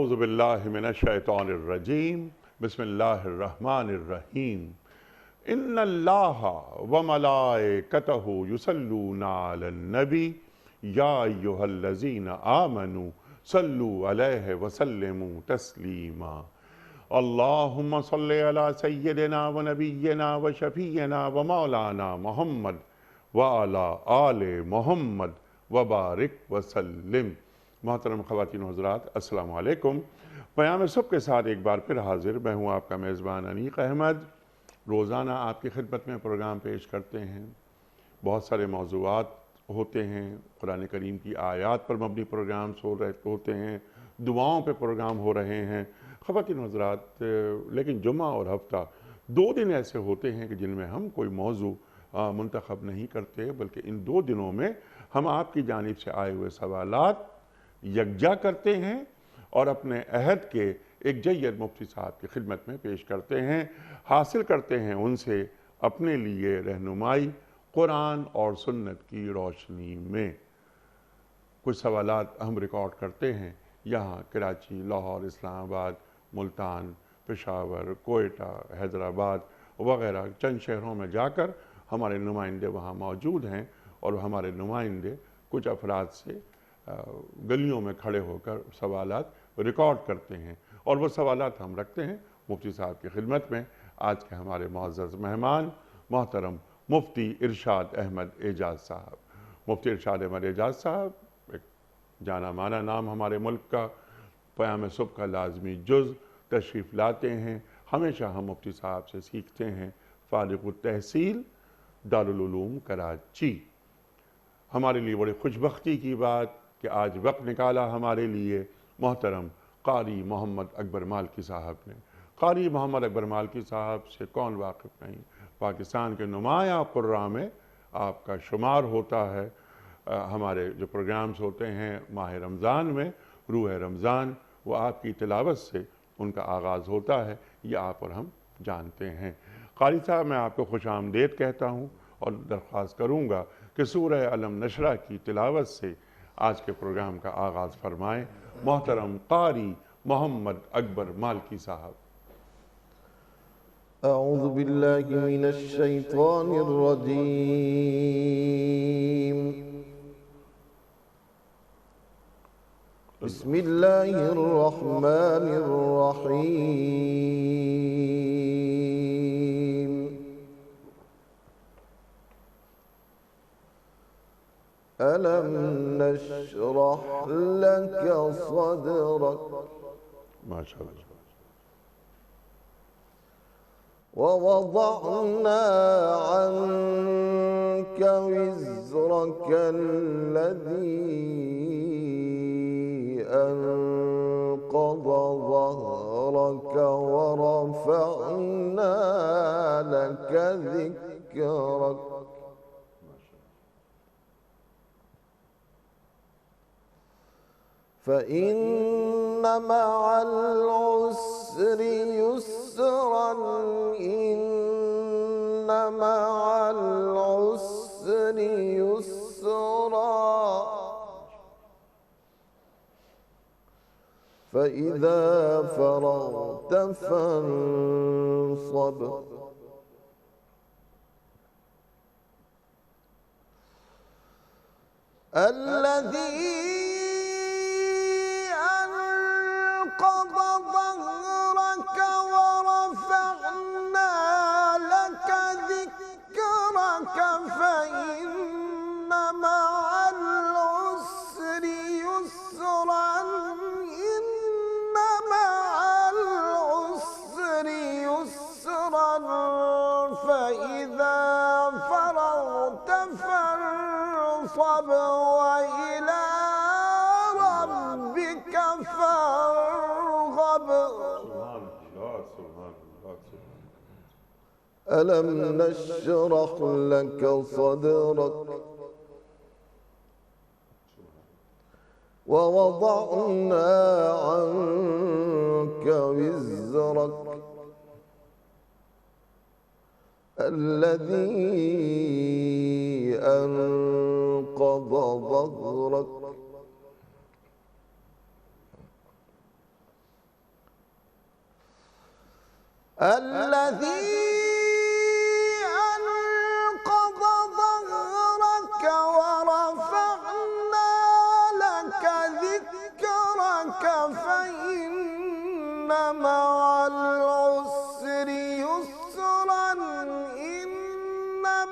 اعوذ باللہ من الشیطان الرجیم بسم اللہ الرحمن الرحیم ان اللہ وملائکتہ یصلون علی النبی یا ایہا الذین آمنوا صلوا علیہ وسلموا تسلیما اللہم صلی علی سیدنا ونبینا وشفیعنا ومولانا محمد وعلی آل محمد وبارک وسلم۔ محترم خواتین و حضرات، السلام علیکم۔ پیام صبح کے ساتھ ایک بار پھر حاضر میں ہوں آپ کا میزبان انیق احمد۔ روزانہ آپ کی خدمت میں پروگرام پیش کرتے ہیں، بہت سارے موضوعات ہوتے ہیں، قرآن کریم کی آیات پر مبنی پروگرامز ہوتے ہیں، دعاؤں پہ پروگرام ہو رہے ہیں۔ خواتین و حضرات، لیکن جمعہ اور ہفتہ 2 دن ایسے ہوتے ہیں کہ جن میں ہم کوئی موضوع منتخب نہیں کرتے، بلکہ ان 2 دنوں میں ہم آپ کی جانب سے آئے ہوئے سوالات یکجا کرتے ہیں اور اپنے عہد کے ایک جید مفتی صاحب کی خدمت میں پیش کرتے ہیں، حاصل کرتے ہیں ان سے اپنے لیے رہنمائی قرآن اور سنت کی روشنی میں۔ کچھ سوالات ہم ریکارڈ کرتے ہیں یہاں کراچی، لاہور، اسلام آباد، ملتان، پشاور، کوئٹہ، حیدرآباد وغیرہ چند شہروں میں جا کر ہمارے نمائندے وہاں موجود ہیں، اور ہمارے نمائندے کچھ افراد سے گلیوں میں کھڑے ہو کر سوالات ریکارڈ کرتے ہیں، اور وہ سوالات ہم رکھتے ہیں مفتی صاحب کی خدمت میں۔ آج کے ہمارے معزز مہمان محترم مفتی ارشاد احمد اعجاز صاحب۔ مفتی ارشاد احمد اعجاز صاحب ایک جانا مانا نام ہمارے ملک کا، پیام صبح کا لازمی جز تشریف لاتے ہیں۔ ہمیشہ ہم مفتی صاحب سے سیکھتے ہیں۔ فارغ التحصیل دارالعلوم کراچی۔ ہمارے لیے بڑی خوش بختی کی بات کہ آج وقت نکالا ہمارے لیے محترم قاری محمد اکبر مالکی صاحب نے۔ قاری محمد اکبر مالکی صاحب سے کون واقف نہیں؟ پاکستان کے نمایاں قراء میں آپ کا شمار ہوتا ہے۔ ہمارے جو پروگرامز ہوتے ہیں ماہ رمضان میں، روح رمضان، وہ آپ کی تلاوت سے ان کا آغاز ہوتا ہے، یہ آپ اور ہم جانتے ہیں۔ قاری صاحب، میں آپ کو خوش آمدید کہتا ہوں اور درخواست کروں گا کہ سورہ علم نشرہ کی تلاوت سے آج کے پروگرام کا آغاز فرمائیں۔ محترم قاری محمد اکبر مالکی صاحب۔ اعوذ باللہ من الشیطان الرجیم، بسم اللہ الرحمن الرحیم۔ ألم نشرح لك صدرك ماشاء اللہ۔ ووضعنا عنك وزرك الذي أنقض ظهرك ورفعنا لك ذكرك فإن مع العسر يسرا إن مع العسر يسرا فإذا فرغت فانصب الذي أنقض ظهرك ورفعنا لك ذكرك فإن مع العسر يسرا إن مع العسر يسرا فإذا فرغت فانصب وإلى ربك فارغب ألم نشرح لك صدرك ووضعنا عنك وزرك الذي أنقض ظهرك الذي أنقض ظهرك ورفعنا لك ذكرك فإن مع العسر يسرا إن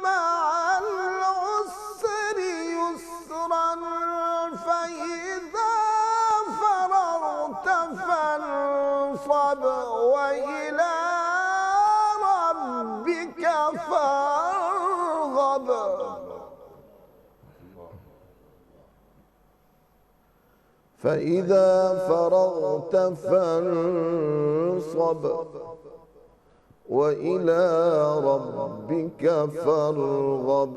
مع العسر يسرا فإذا فرغت فانصب وإلى ربك فارغب فإذا فرغت فانصب وإلى ربك فارغب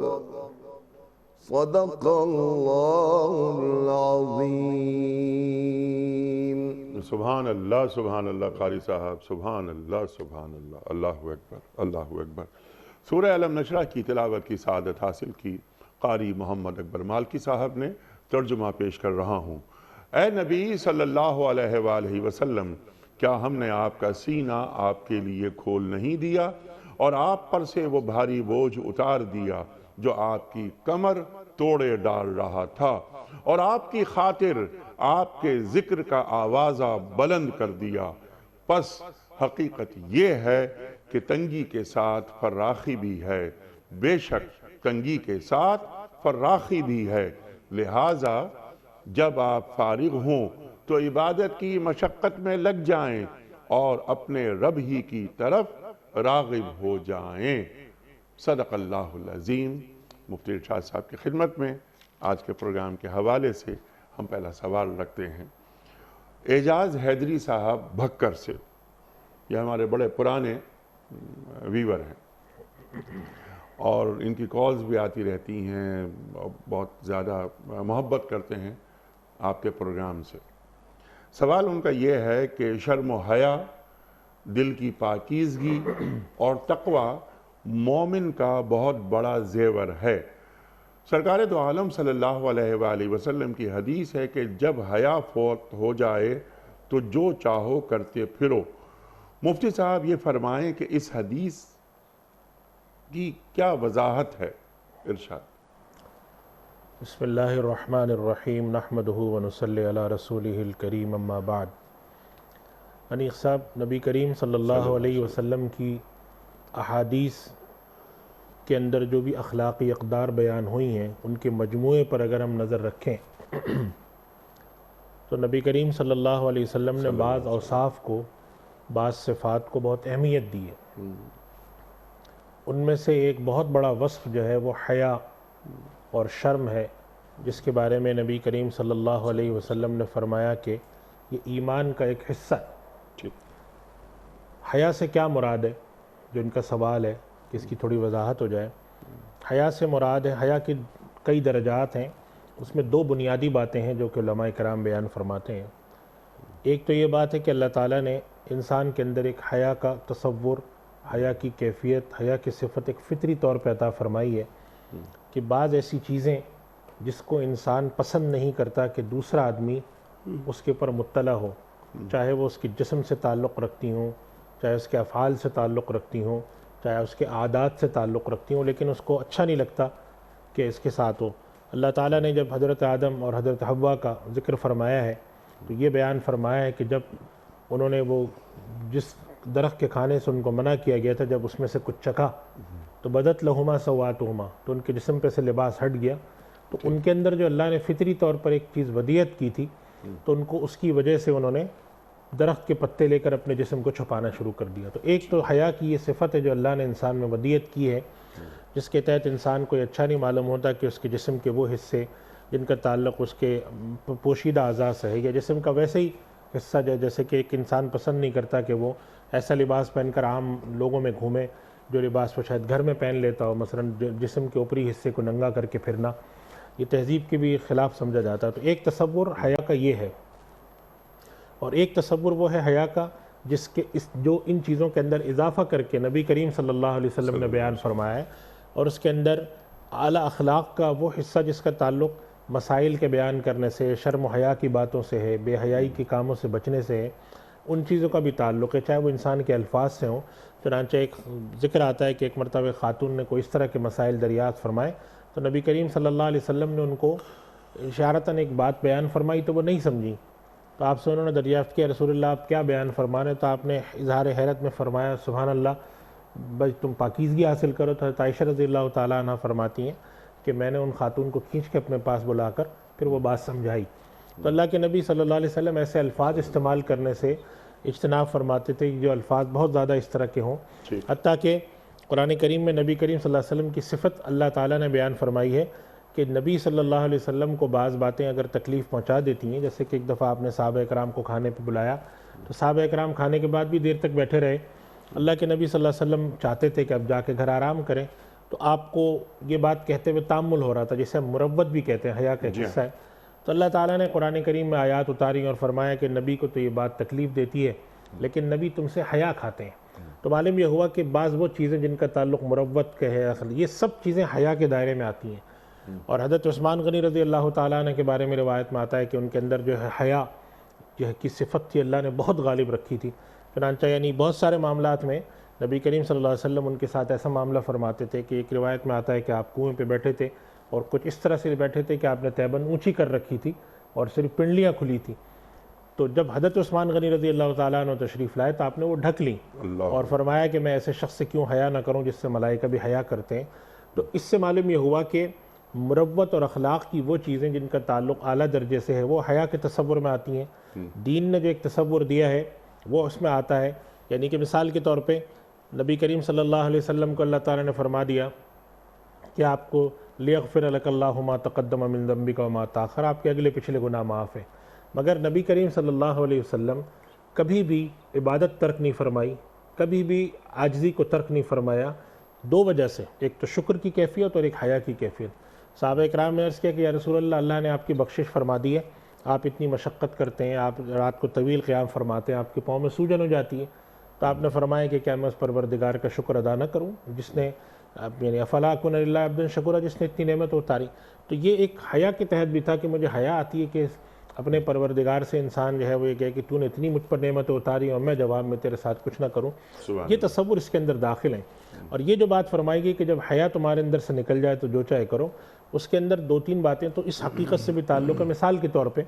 صدق الله العظيم سبحان اللہ قاری صاحب، سبحان اللہ، اللہ اکبر، اللہ اکبر۔ سورہ علم نشرہ کی تلاوت کی سعادت حاصل کی قاری محمد اکبر مالکی صاحب نے، ترجمہ پیش کر رہا ہوں۔ اے نبی صلی اللہ علیہ وآلہ وسلم، کیا ہم نے آپ کا سینہ آپ کے لیے کھول نہیں دیا اور آپ پر سے وہ بھاری بوجھ اتار دیا جو آپ کی کمر توڑے ڈال رہا تھا، اور آپ کی خاطر آپ کے ذکر کا آوازہ بلند کر دیا؟ پس حقیقت یہ ہے کہ تنگی کے ساتھ فراخی بھی ہے، بے شک تنگی کے ساتھ فراخی بھی ہے، لہٰذا جب آپ فارغ ہوں تو عبادت کی مشقت میں لگ جائیں اور اپنے رب ہی کی طرف راغب ہو جائیں۔ صدق اللہ العظیم۔ مفتی ارشاد صاحب کی خدمت میں آج کے پروگرام کے حوالے سے ہم پہلا سوال رکھتے ہیں۔ اعجاز حیدری صاحب بھکر سے، یہ ہمارے بڑے پرانے ویور ہیں اور ان کی کالز بھی آتی رہتی ہیں، بہت زیادہ محبت کرتے ہیں آپ کے پروگرام سے۔ سوال ان کا یہ ہے کہ شرم و حیا، دل کی پاکیزگی اور تقوی مومن کا بہت بڑا زیور ہے۔ سرکار دو عالم صلی اللہ علیہ وآلہ وسلم کی حدیث ہے کہ جب حیا فوت ہو جائے تو جو چاہو کرتے پھرو۔ مفتی صاحب یہ فرمائیں کہ اس حدیث کی کیا وضاحت ہے؟ ارشاد۔ بسم اللہ الرحمن الرحیم، نحمدہ ونصلی علی رسولہ الکریم، اما بعد۔ انیق صاحب، نبی کریم صلی اللہ علیہ وسلم کی احادیث کے اندر جو بھی اخلاقی اقدار بیان ہوئی ہیں، ان کے مجموعے پر اگر ہم نظر رکھیں تو نبی کریم صلی اللہ علیہ وسلم نے بعض اوصاف کو، بعض صفات کو بہت اہمیت دی ہے۔ ان میں سے ایک بہت بڑا وصف جو ہے وہ حیا اور شرم ہے، جس کے بارے میں نبی کریم صلی اللہ علیہ وسلم نے فرمایا کہ یہ ایمان کا ایک حصہ ہے۔ حیا سے کیا مراد ہے، جو ان کا سوال ہے کہ اس کی تھوڑی وضاحت ہو جائے۔ حیا سے مراد ہے، حیا کی کئی درجات ہیں، اس میں دو بنیادی باتیں ہیں جو کہ علماء کرام بیان فرماتے ہیں۔ ایک تو یہ بات ہے کہ اللہ تعالیٰ نے انسان کے اندر ایک حیا کا تصور، حیا کی کیفیت، حیا کی صفت ایک فطری طور پہ عطا فرمائی ہے کہ بعض ایسی چیزیں جس کو انسان پسند نہیں کرتا کہ دوسرا آدمی اس کے اوپر مطلع ہو، چاہے وہ اس کے جسم سے تعلق رکھتی ہوں، چاہے اس کے افعال سے تعلق رکھتی ہوں، چاہے اس کے عادات سے تعلق رکھتی ہوں، لیکن اس کو اچھا نہیں لگتا کہ اس کے ساتھ ہو۔ اللہ تعالیٰ نے جب حضرت آدم اور حضرت حوا کا ذکر فرمایا ہے تو یہ بیان فرمایا ہے کہ جب انہوں نے وہ جس درخت کے کھانے سے ان کو منع کیا گیا تھا، جب اس میں سے کچھ چکھا تو بدت لہما سواتہما، تو ان کے جسم پہ سے لباس ہٹ گیا۔ تو ان کے اندر جو اللہ نے فطری طور پر ایک چیز ودیعت کی تھی، تو ان کو اس کی وجہ سے انہوں نے درخت کے پتے لے کر اپنے جسم کو چھپانا شروع کر دیا۔ تو ایک تو حیا کی یہ صفت ہے جو اللہ نے انسان میں ودیعت کی ہے، جس کے تحت انسان کو یہ اچھا نہیں معلوم ہوتا کہ اس کے جسم کے وہ حصے جن کا تعلق اس کے پوشیدہ اعضاء سے ہے، یا جسم کا ویسے ہی حصہ جیسے کہ ایک انسان پسند نہیں کرتا کہ وہ ایسا لباس پہن کر عام لوگوں میں گھومے جو لباس وہ شاید گھر میں پہن لیتا ہو، مثلا جسم کے اوپری حصے کو ننگا کر کے پھرنا، یہ تہذیب کے بھی خلاف سمجھا جاتا ہے۔ تو ایک تصور حیا کا یہ ہے، اور ایک تصور وہ ہے حیا کا جس کے جو ان چیزوں کے اندر اضافہ کر کے نبی کریم صلی اللہ علیہ وسلم نے بیان فرمایا ہے، اور اس کے اندر اعلیٰ اخلاق کا وہ حصہ جس کا تعلق مسائل کے بیان کرنے سے، شرم و حیا کی باتوں سے ہے، بے حیائی کے کاموں سے بچنے سے ہے۔ ان چیزوں کا بھی تعلق ہے، چاہے وہ انسان کے الفاظ سے ہوں۔ چنانچہ ایک ذکر آتا ہے کہ ایک مرتبہ خاتون نے کوئی اس طرح کے مسائل دریافت فرمائے تو نبی کریم صلی اللہ علیہ وسلم نے ان کو اشارتاً ایک بات بیان فرمائی تو وہ نہیں سمجھی، تو آپ سے انہوں نے دریافت کیا رسول اللہ آپ کیا بیان فرما رہے ہیں؟ تو آپ نے اظہار حیرت میں فرمایا سبحان اللہ، بس تم پاکیزگی حاصل کرو۔ تو حضرت عائشہ رضی اللہ تعالیٰ عنہ فرماتی ہیں کہ میں نے ان خاتون کو کھینچ کے اپنے پاس بلا کر پھر وہ بات سمجھائی۔ تو اللہ کے نبی صلی اللہ علیہ وسلم ایسے الفاظ استعمال کرنے سے اجتناب فرماتے تھے جو الفاظ بہت زیادہ اس طرح کے ہوں، حتیٰ کہ قرآن کریم میں نبی کریم صلی اللہ علیہ وسلم کی صفت اللہ تعالیٰ نے بیان فرمائی ہے کہ نبی صلی اللہ علیہ وسلم کو بعض باتیں اگر تکلیف پہنچا دیتی ہیں، جیسے کہ ایک دفعہ آپ نے صحابہ اکرام کو کھانے پہ بلایا تو صحابہ اکرام کھانے کے بعد بھی دیر تک بیٹھے رہے، اللہ کے نبی صلی اللہ علیہ وسلم چاہتے تھے کہ اب جا کے گھر آرام کریں، تو آپ کو یہ بات کہتے ہوئے تامل ہو رہا تھا، جسے ہم مروت بھی کہتے ہیں، حیا کا حصہ ہے۔ تو اللہ تعالیٰ نے قرآن کریم میں آیات اتاری اور فرمایا کہ نبی کو تو یہ بات تکلیف دیتی ہے لیکن نبی تم سے حیا کھاتے ہیں۔ تو معلوم یہ ہوا کہ بعض وہ چیزیں جن کا تعلق مروت کے ہے، یہ سب چیزیں حیا کے دائرے میں آتی ہیں۔ اور حضرت عثمان غنی رضی اللہ تعالیٰ عنہ کے بارے میں روایت میں آتا ہے کہ ان کے اندر جو ہے حیا کی صفت تھی، اللہ نے بہت غالب رکھی تھی، چنانچہ یعنی بہت سارے معاملات میں نبی کریم صلی اللہ علیہ وسلم ان کے ساتھ ایسا معاملہ فرماتے تھے کہ ایک روایت میں آتا ہے کہ آپ کنویں پہ بیٹھے تھے اور کچھ اس طرح سے بیٹھے تھے کہ آپ نے تیبن اونچی کر رکھی تھی اور صرف پنڈلیاں کھلی تھی، تو جب حضرت عثمان غنی رضی اللہ تعالیٰ عنہ تشریف لائے تو آپ نے وہ ڈھک لی اور فرمایا کہ میں ایسے شخص سے کیوں حیا نہ کروں جس سے ملائکہ بھی حیا کرتے ہیں۔ تو اس سے معلوم یہ ہوا کہ مروت اور اخلاق کی وہ چیزیں جن کا تعلق اعلیٰ درجے سے ہے وہ حیا کے تصور میں آتی ہیں۔ دین نے جو ایک تصور دیا ہے وہ اس میں آتا ہے، یعنی کہ مثال کے طور پہ نبی کریم صلی اللہ علیہ وسلم کو اللہ تعالیٰ نے فرما دیا کہ آپ کو لیغفر لک اللہ ما تقدم من ذنبک وما تاخر، آپ کے اگلے پچھلے گناہ معاف ہیں، مگر نبی کریم صلی اللہ علیہ وسلم کبھی بھی عبادت ترک نہیں فرمائی، کبھی بھی عاجزی کو ترک نہیں فرمایا، دو وجہ سے، ایک تو شکر کی کیفیت اور ایک حیا کی کیفیت۔ صحابہ اکرام نے عرض کیا کہ یا رسول اللہ، اللہ نے آپ کی بخشش فرما دی ہے، آپ اتنی مشقت کرتے ہیں، آپ رات کو طویل قیام فرماتے ہیں، آپ کے پاؤں میں سوجن ہو جاتی ہے، تو آپ نے فرمایا کہ کیا میں اس پروردگار کا شکر ادا نہ کروں جس نے یعنی افلا اکون للہ عبدا شکورا، جس نے اتنی نعمت اتاری۔ تو یہ ایک حیا کے تحت بھی تھا کہ مجھے حیا آتی ہے کہ اپنے پروردگار سے انسان جو ہے وہ یہ کہے کہ تو نے اتنی مجھ پر نعمت اتاری اور میں جواب میں تیرے ساتھ کچھ نہ کروں، یہ تصور اس کے اندر داخل ہیں۔ اور یہ جو بات فرمائی گئی کہ جب حیا تمہارے اندر سے نکل جائے تو جو چاہے کرو، اس کے اندر دو تین باتیں تو اس حقیقت سے بھی تعلق ہے۔ مثال کے طور پہ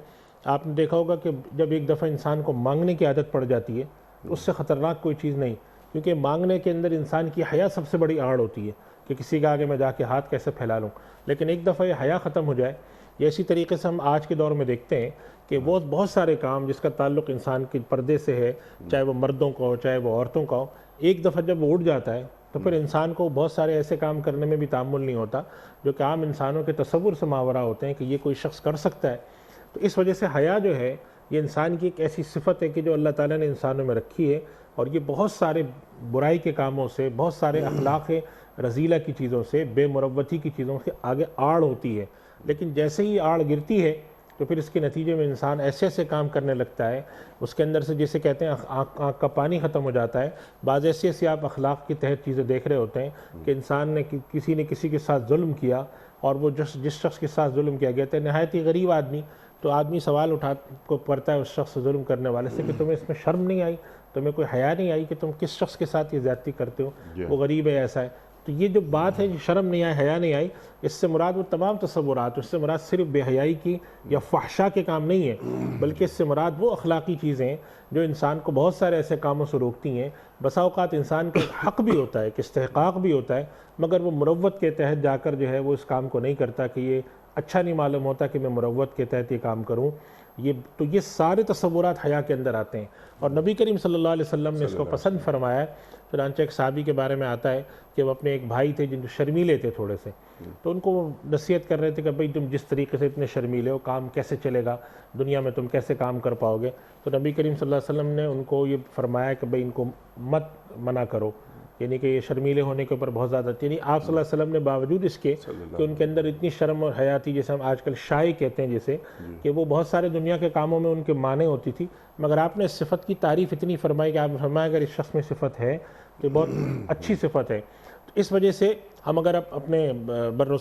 آپ نے دیکھا ہوگا کہ جب ایک دفعہ انسان کو مانگنے کی عادت پڑ جاتی ہے اس سے خطرناک کوئی چیز نہیں، کیونکہ مانگنے کے اندر انسان کی حیا سب سے بڑی آڑ ہوتی ہے کہ کسی کے آگے میں جا کے ہاتھ کیسے پھیلا لوں، لیکن ایک دفعہ یہ حیا ختم ہو جائے، یہ اسی طریقے سے ہم آج کے دور میں دیکھتے ہیں کہ وہ بہت سارے کام جس کا تعلق انسان کے پردے سے ہے، چاہے وہ مردوں کا ہو چاہے وہ عورتوں کا ہو، ایک دفعہ جب وہ اٹھ جاتا ہے تو پھر انسان کو بہت سارے ایسے کام کرنے میں بھی تعامل نہیں ہوتا جو کہ عام انسانوں کے تصور سے ماورا ہوتے ہیں کہ یہ کوئی شخص کر سکتا ہے۔ تو اس وجہ سے حیا جو ہے یہ انسان کی ایک ایسی صفت ہے کہ جو اللہ تعالیٰ نے انسانوں میں رکھی ہے، اور یہ بہت سارے برائی کے کاموں سے، بہت سارے اخلاق رذیلہ کی چیزوں سے، بے مروتی کی چیزوں سے آگے آڑ ہوتی ہے، لیکن جیسے ہی آڑ گرتی ہے تو پھر اس کے نتیجے میں انسان ایسے ایسے کام کرنے لگتا ہے، اس کے اندر سے جسے کہتے ہیں آنکھ کا پانی ختم ہو جاتا ہے۔ بعض ایسی ایسی آپ اخلاق کے تحت چیزیں دیکھ رہے ہوتے ہیں کہ انسان نے کسی کے ساتھ ظلم کیا، اور وہ جس شخص کے ساتھ ظلم کیا گیا تھا نہایت ہی غریب آدمی، تو آدمی سوال کو پڑتا ہے اس شخص سے ظلم کرنے والے سے کہ تمہیں اس میں شرم نہیں آئی، تمہیں کوئی حیا نہیں آئی کہ تم کس شخص کے ساتھ یہ زیادتی کرتے ہو، وہ غریب ہے ایسا ہے۔ تو یہ جو بات ہے شرم نہیں آئی حیا نہیں آئی، اس سے مراد وہ تمام تصورات، اس سے مراد صرف بے حیائی کی یا فحشا کے کام نہیں ہے، بلکہ اس سے مراد وہ اخلاقی چیزیں ہیں جو انسان کو بہت سارے ایسے کاموں سے روکتی ہیں۔ بسا اوقات انسان کا حق بھی ہوتا ہے، ایک استحقاق بھی ہوتا ہے، مگر وہ مروت کے تحت جا کر جو ہے وہ اس کام کو نہیں کرتا کہ یہ اچھا نہیں معلوم ہوتا کہ میں مروت کے تحت یہ کام کروں۔ تو یہ سارے تصورات حیا کے اندر آتے ہیں، اور نبی کریم صلی اللہ علیہ وسلم نے اس کو پسند فرمایا ہے۔ چنانچہ ایک صحابی کے بارے میں آتا ہے کہ وہ اپنے ایک بھائی تھے جن شرمیلے تھے تھوڑے سے، تو ان کو نصیحت کر رہے تھے کہ بھئی تم جس طریقے سے اتنے شرمیلے ہو، کام کیسے چلے گا دنیا میں، تم کیسے کام کر پاؤ گے؟ تو نبی کریم صلی اللہ علیہ وسلم نے ان کو یہ فرمایا کہ بھئی ان کو مت منع کرو، یعنی کہ یہ شرمیلے ہونے کے اوپر بہت زیادہ، یعنی آپ صلی اللہ علیہ وسلم نے باوجود اس کے کہ ان کے اندر اتنی شرم اور حیا تھی، جیسے ہم آج کل شائی کہتے ہیں جیسے، کہ وہ بہت سارے دنیا کے کاموں میں ان کے مانے ہوتی تھی، مگر آپ نے اس صفت کی تعریف اتنی فرمائی کہ آپ نے فرمایا اگر اس شخص میں صفت ہے تو بہت اچھی صفت ہے۔ تو اس وجہ سے ہم اگر اپنے بر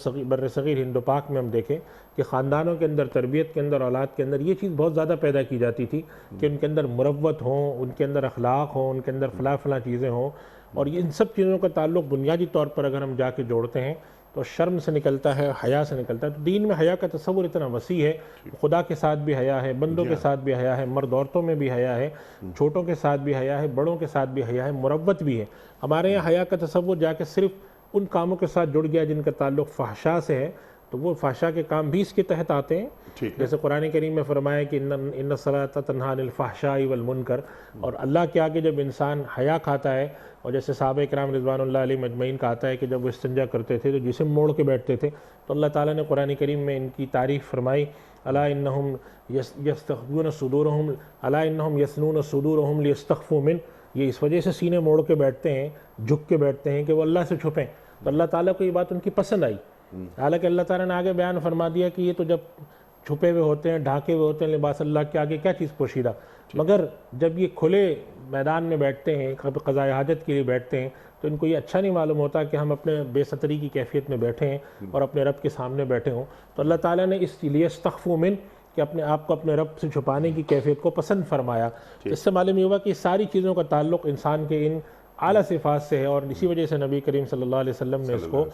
صغیر ہند و پاک میں ہم دیکھیں کہ خاندانوں کے اندر، تربیت کے اندر، اولاد کے اندر یہ چیز بہت زیادہ پیدا کی جاتی تھی کہ ان کے اندر مروت ہوں، ان کے اندر اخلاق ہوں، ان کے اندر فلاں چیزیں ہوں، اور ان سب چیزوں کا تعلق بنیادی طور پر اگر ہم جا کے جوڑتے ہیں تو شرم سے نکلتا ہے، حیا سے نکلتا ہے۔ تو دین میں حیا کا تصور اتنا وسیع ہے، خدا کے ساتھ بھی حیا ہے، بندوں کے ساتھ بھی حیا ہے، مرد عورتوں میں بھی حیا ہے، چھوٹوں کے ساتھ بھی حیا ہے، بڑوں کے ساتھ بھی حیا ہے، مروت بھی ہے۔ ہمارے یہاں حیا کا تصور جا کے صرف ان کاموں کے ساتھ جڑ گیا جن کا تعلق فحشاء سے ہے، تو وہ فحشاء کے کام بھی اس کے تحت آتے ہیں۔ جیسے قرآن کریم میں فرمایا کہ ان الصلاۃ تنہی عن الفحشاء والمنکر، اور اللہ کے آگے جب انسان حیا کھاتا ہے، اور جیسے صحابہ کرام رضوان اللہ علیہم اجمعین کا آتا ہے کہ جب وہ استنجا کرتے تھے تو جسم موڑ کے بیٹھتے تھے، تو اللہ تعالیٰ نے قرآن کریم میں ان کی تعریف فرمائی، الا انہم یستخفون صدورہم الا انہم یثنون صدورہم لیستخفوا من، یہ اس وجہ سے سینے موڑ کے بیٹھتے ہیں، جھک کے بیٹھتے ہیں کہ وہ اللہ سے چھپیں۔ تو اللہ تعالیٰ کو یہ بات ان کی پسند آئی، حالانکہ اللہ تعالیٰ نے آگے بیان فرما دیا کہ یہ تو جب چھپے ہوئے ہوتے ہیں، ڈھانکے ہوئے ہوتے ہیں، لباس اللہ کے آگے کیا چیز پوشیدہ، مگر جب یہ کھلے میدان میں بیٹھتے ہیں، قضاء حاجت کے لیے بیٹھتے ہیں، تو ان کو یہ اچھا نہیں معلوم ہوتا کہ ہم اپنے بے ستری کی کیفیت میں بیٹھے ہیں اور اپنے رب کے سامنے بیٹھے ہوں۔ تو اللہ تعالیٰ نے اس لیے استخفوا من کہ اپنے آپ کو اپنے رب سے چھپانے کی کیفیت کو پسند فرمایا۔ اس سے معلوم یہ ہوا کہ ساری چیزوں کا تعلق انسان کے ان اعلیٰ صفات سے ہے، اور اسی وجہ سے نبی کریم صلی اللہ علیہ وسلم نے اس کو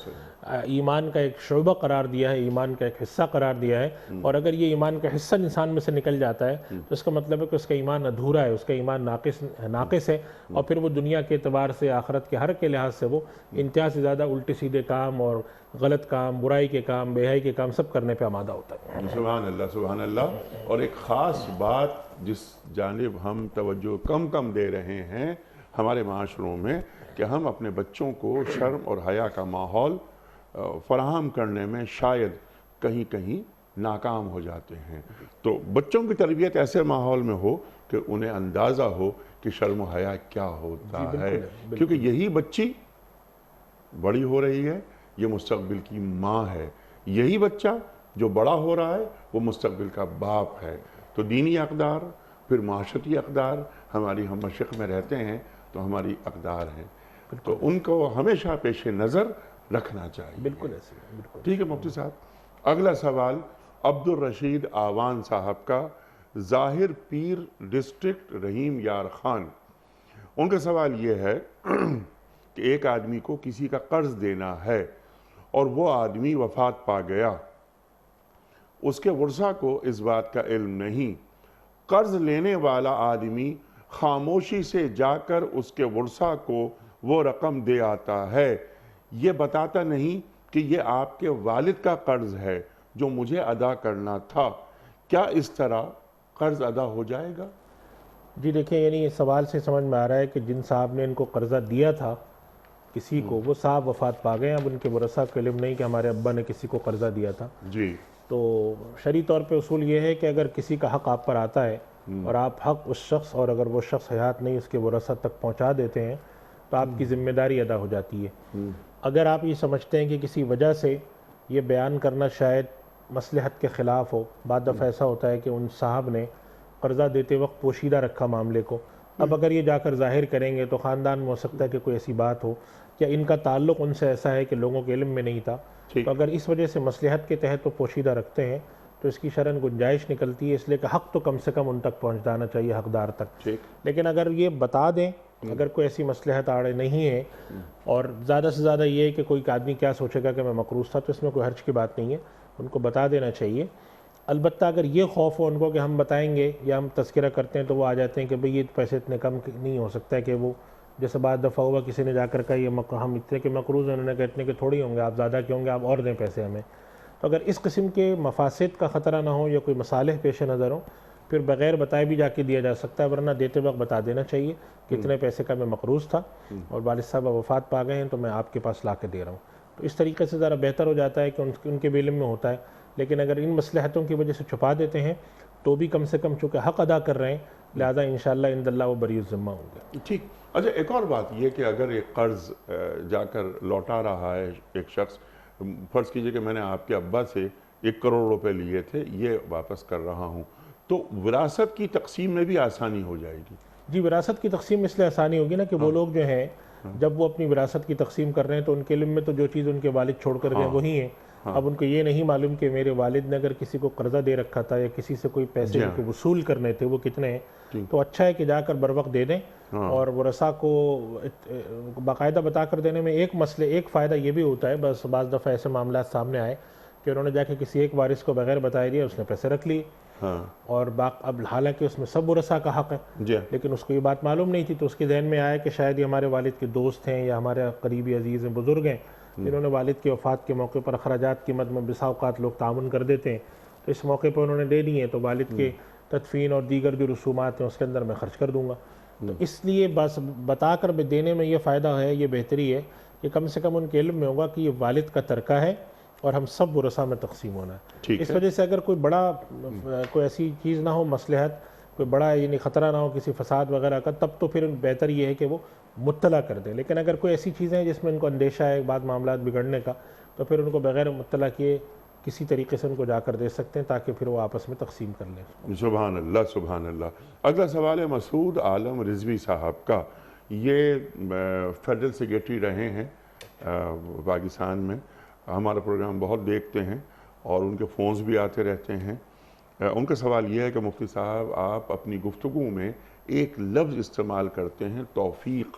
ایمان کا ایک شعبہ قرار دیا ہے، ایمان کا ایک حصہ قرار دیا ہے، اور اگر یہ ایمان کا حصہ انسان میں سے نکل جاتا ہے تو اس کا مطلب ہے کہ اس کا ایمان ادھورا ہے، اس کا ایمان ناقص ہے، اور پھر وہ دنیا کے اعتبار سے، آخرت کے ہر کے لحاظ سے وہ انتہا سے زیادہ الٹے سیدھے کام اور غلط کام، برائی کے کام، بے حیائی کے کام سب کرنے پہ آمادہ ہوتا ہے۔ سبحان اللہ، سبحان اللہ۔ اور ایک خاص بات جس جانب ہم توجہ کم دے رہے ہیں ہمارے معاشروں میں، کہ ہم اپنے بچوں کو شرم اور حیا کا ماحول فراہم کرنے میں شاید کہیں ناکام ہو جاتے ہیں۔ تو بچوں کی تربیت ایسے ماحول میں ہو کہ انہیں اندازہ ہو کہ شرم و حیا کیا ہوتا ہے، کیونکہ یہی بچی بڑی ہو رہی ہے، یہ مستقبل کی ماں ہے، یہی بچہ جو بڑا ہو رہا ہے وہ مستقبل کا باپ ہے۔ تو دینی اقدار، پھر معاشرتی اقدار ہماری ہم مشرق میں رہتے ہیں تو ہماری اقدار ہیں، تو ان کو ہمیشہ پیش نظر رکھنا چاہیے۔ بالکل ایسے، بالکل ٹھیک ہے مفتی صاحب۔ اگلا سوال عبدالرشید آوان صاحب کا، ظاہر پیر ڈسٹرکٹ رحیم یار خان۔ ان کا سوال یہ ہے کہ ایک آدمی کو کسی کا قرض دینا ہے اور وہ آدمی وفات پا گیا، اس کے ورثہ کو اس بات کا علم نہیں، قرض لینے والا آدمی خاموشی سے جا کر اس کے ورثہ کو وہ رقم دے آتا ہے، یہ بتاتا نہیں کہ یہ آپ کے والد کا قرض ہے جو مجھے ادا کرنا تھا، کیا اس طرح قرض ادا ہو جائے گا؟ جی دیکھیں، یعنی اس سوال سے سمجھ میں آ رہا ہے کہ جن صاحب نے ان کو قرضہ دیا تھا کسی کو، وہ صاحب وفات پا گئے، اب ان کے ورثہ کو علم نہیں کہ ہمارے ابا نے کسی کو قرضہ دیا تھا۔ جی، تو شرعی طور پہ اصول یہ ہے کہ اگر کسی کا حق آپ پر آتا ہے اور آپ حق اس شخص، اور اگر وہ شخص حیات نہیں، اس کے ورثہ تک پہنچا دیتے ہیں تو آپ کی ذمہ داری ادا ہو جاتی ہے۔ اگر آپ یہ سمجھتے ہیں کہ کسی وجہ سے یہ بیان کرنا شاید مصلحت کے خلاف ہو، بعض دفعہ ایسا ہوتا ہے کہ ان صاحب نے قرضہ دیتے وقت پوشیدہ رکھا معاملے کو، اب اگر یہ جا کر ظاہر کریں گے تو خاندان میں ہو سکتا ہے کہ کوئی ایسی بات ہو یا ان کا تعلق ان سے ایسا ہے کہ لوگوں کے علم میں نہیں تھا، تو اگر اس وجہ سے مصلحت کے تحت وہ پوشیدہ رکھتے ہیں تو اس کی شرعاً گنجائش نکلتی ہے، اس لیے کہ حق تو کم سے کم ان تک پہنچ جانا چاہیے، حقدار تک۔ لیکن اگر یہ بتا دیں، اگر کوئی ایسی مصلحت آڑے نہیں ہے، اور زیادہ سے زیادہ یہ ہے کہ کوئی آدمی کیا سوچے گا کہ میں مقروض تھا، تو اس میں کوئی حرج کی بات نہیں ہے، ان کو بتا دینا چاہیے۔ البتہ اگر یہ خوف ہو ان کو کہ ہم بتائیں گے یا ہم تذکرہ کرتے ہیں تو وہ آ جاتے ہیں کہ بھئی یہ پیسے اتنے کم نہیں ہو سکتا ہے کہ وہ، جیسے بعض دفعہ ہوا کسی نے جا کر کہا یہ ہم اتنے کے مقروض ہیں، انہوں نے کہا اتنے کے تھوڑی ہوں گے، آپ زیادہ کے ہوں گے، آپ اور دیں پیسے ہمیں۔ تو اگر اس قسم کے مفاسد کا خطرہ نہ ہو یا کوئی مصالح پیش نظر ہو، پھر بغیر بتائے بھی جا کے دیا جا سکتا ہے، ورنہ دیتے وقت بتا دینا چاہیے کہ اتنے پیسے کا میں مقروض تھا اور والد صاحب وفات پا گئے ہیں تو میں آپ کے پاس لا کے دے رہا ہوں۔ تو اس طریقے سے ذرا بہتر ہو جاتا ہے کہ ان کے بھی علم میں ہوتا ہے، لیکن اگر ان مصلحتوں کی وجہ سے چھپا دیتے ہیں تو بھی کم سے کم چونکہ حق ادا کر رہے ہیں، لہٰذا انشاءاللہ عند اللہ وہ بری الذمہ ہوں گے۔ ٹھیک۔ اچھا، ایک اور بات یہ کہ اگر ایک قرض جا کر لوٹا رہا ہے ایک شخص، فرض کیجئے کہ میں نے آپ کے ابا سے 1 کروڑ روپے لیے تھے، یہ واپس کر رہا ہوں، تو وراثت کی تقسیم میں بھی آسانی ہو جائے گی؟ جی، وراثت کی تقسیم اس لیے آسانی ہوگی نا کہ وہ لوگ جو ہیں جب وہ اپنی وراثت کی تقسیم کر رہے ہیں تو ان کے علم میں تو جو چیز ان کے والد چھوڑ کر گئے وہی ہیں. اب ان کو یہ نہیں معلوم کہ میرے والد نے اگر کسی کو قرضہ دے رکھا تھا یا کسی سے کوئی پیسے ان کو وصول کرنے تھے وہ کتنے ہیں, تو اچھا ہے کہ جا کر بر وقت دے دیں. اور ورثاء کو باقاعدہ بتا کر دینے میں ایک فائدہ یہ بھی ہوتا ہے, بس بعض دفعہ ایسے معاملات سامنے آئے کہ انہوں نے جا کے کسی ایک وارث کو بغیر بتائے دیا, اس نے پیسے رکھ لیے, اور اب حالانکہ اس میں سب ورثاء کا حق ہے, لیکن اس کو یہ بات معلوم نہیں تھی, تو اس کے ذہن میں آیا کہ شاید یہ ہمارے والد کے دوست ہیں یا ہمارے قریبی عزیز ہیں, بزرگ ہیں, جنہوں نے والد کی وفات کے موقع پر اخراجات کی مد میں بسا اوقات لوگ تعاون کر دیتے ہیں, تو اس موقع پر انہوں نے دے دی ہیں, تو والد کے تدفین اور دیگر جو رسومات ہیں اس کے اندر میں خرچ کر دوں گا. تو اس لیے بس بتا کر دینے میں یہ فائدہ ہے, یہ بہتری ہے کہ کم سے کم ان کے علم میں ہوگا کہ یہ والد کا ترکہ ہے اور ہم سب ورثاء میں تقسیم ہونا ہے. اس وجہ سے اگر کوئی بڑا کوئی ایسی چیز نہ ہو, مصلحت کوئی بڑا یعنی خطرہ نہ ہو کسی فساد وغیرہ کا, تب تو پھر بہتر یہ ہے کہ وہ مطلع کر دیں. لیکن اگر کوئی ایسی چیزیں ہیں جس میں ان کو اندیشہ ہے بعد معاملات بگڑنے کا, تو پھر ان کو بغیر مطلع کیے کسی طریقے سے ان کو جا کر دے سکتے ہیں تاکہ پھر وہ آپس میں تقسیم کر لیں. سبحان اللہ سبحان اللہ. اگلا سوال ہے مسعود عالم رضوی صاحب کا. یہ فیڈرل سیکریٹری رہے ہیں پاکستان میں, ہمارا پروگرام بہت دیکھتے ہیں اور ان کے فونز بھی آتے رہتے ہیں. ان کا سوال یہ ہے کہ مفتی صاحب آپ اپنی گفتگو میں ایک لفظ استعمال کرتے ہیں توفیق,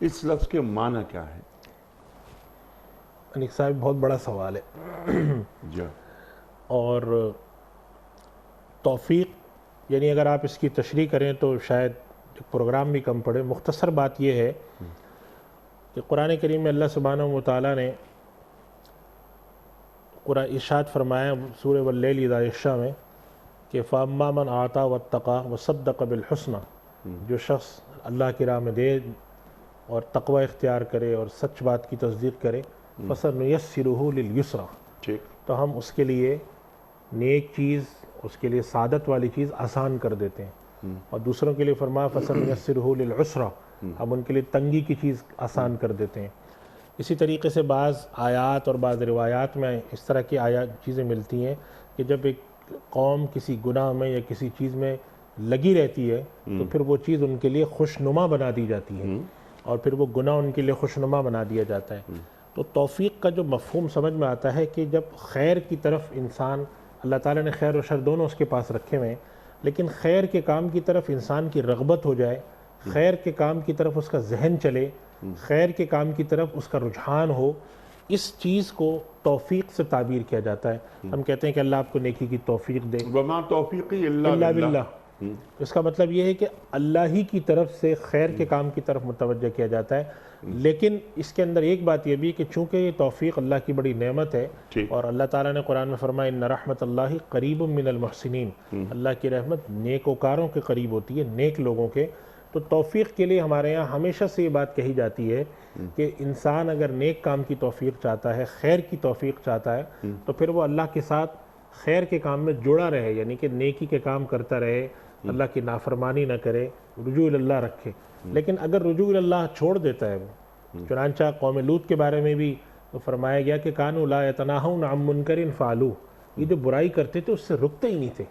اس لفظ کے معنی کیا ہے؟ انیق صاحب بہت بڑا سوال ہے, اور توفیق یعنی اگر آپ اس کی تشریح کریں تو شاید پروگرام بھی کم پڑے. مختصر بات یہ ہے کہ قرآن کریم میں اللہ سبحانہ و تعالیٰ نے ارشاد فرمایا سورہ واللیل اذا یغشی میں کہ فَأَمَّا مَنْ أَعْطَىٰ وَاتَّقَىٰ وَصَدَّقَ بِالْحُسْنَىٰ, جو شخص اللہ کی راہ میں دے اور تقوی اختیار کرے اور سچ بات کی تصدیق کرے, فَسَنُيَسِّرُهُ لِلْيُسْرَىٰ, تو ہم اس کے لیے نیک چیز, اس کے لیے سعادت والی چیز آسان کر دیتے ہیں. اور دوسروں کے لیے فرمایا فَسَنُيَسِّرُهُ لِلْعُسْرَىٰ, ہم ان کے لیے تنگی کی چیز آسان کر دیتے ہیں. اسی طریقے سے بعض آیات اور بعض روایات میں اس طرح کی چیزیں ملتی ہیں کہ جب ایک قوم کسی گناہ میں یا کسی چیز میں لگی رہتی ہے تو پھر وہ چیز ان کے لیے خوشنما بنا دی جاتی ہے, اور پھر وہ گناہ ان کے لیے خوشنما بنا دیا جاتا ہے. تو توفیق کا جو مفہوم سمجھ میں آتا ہے کہ جب خیر کی طرف انسان, اللہ تعالیٰ نے خیر و شر دونوں اس کے پاس رکھے ہوئے ہیں, لیکن خیر کے کام کی طرف انسان کی رغبت ہو جائے, خیر کے کام کی طرف اس کا ذہن چلے, خیر کے کام کی طرف اس کا رجحان ہو, اس چیز کو توفیق سے تعبیر کیا جاتا ہے. ہم کہتے ہیں کہ اللہ آپ کو نیکی کی توفیق دے, وَمَا تَوْفِيقِي إِلَّا بِاللَّهِ. اس کا مطلب یہ ہے کہ اللہ ہی کی طرف سے خیر کے کام کی طرف متوجہ کیا جاتا ہے. لیکن اس کے اندر ایک بات یہ بھی کہ چونکہ یہ توفیق اللہ کی بڑی نعمت ہے, اور اللہ تعالیٰ نے قرآن میں فرمایا اِنَّ رَحْمَتَ اللَّهِ قَرِيبٌ مِّنَ الْمُحْسِنِينَ, اللہ کی رحمت نیکوکاروں کے قریب ہوتی ہے, نیک لوگوں کے. تو توفیق کے لیے ہمارے یہاں ہمیشہ سے یہ بات کہی جاتی ہے کہ انسان اگر نیک کام کی توفیق چاہتا ہے, خیر کی توفیق چاہتا ہے, تو پھر وہ اللہ کے ساتھ خیر کے کام میں جڑا رہے, یعنی کہ نیکی کے کام کرتا رہے, اللہ کی نافرمانی نہ کرے, رجوع اللہ رکھے. لیکن اگر رجوع اللہ چھوڑ دیتا ہے وہ, چنانچہ قوم لوط کے بارے میں بھی فرمایا گیا کہ کانوا لا یتناہون عن منکر فعلوہ, یہ جو برائی کرتے تھے اس سے رکتے ہی نہیں تھے.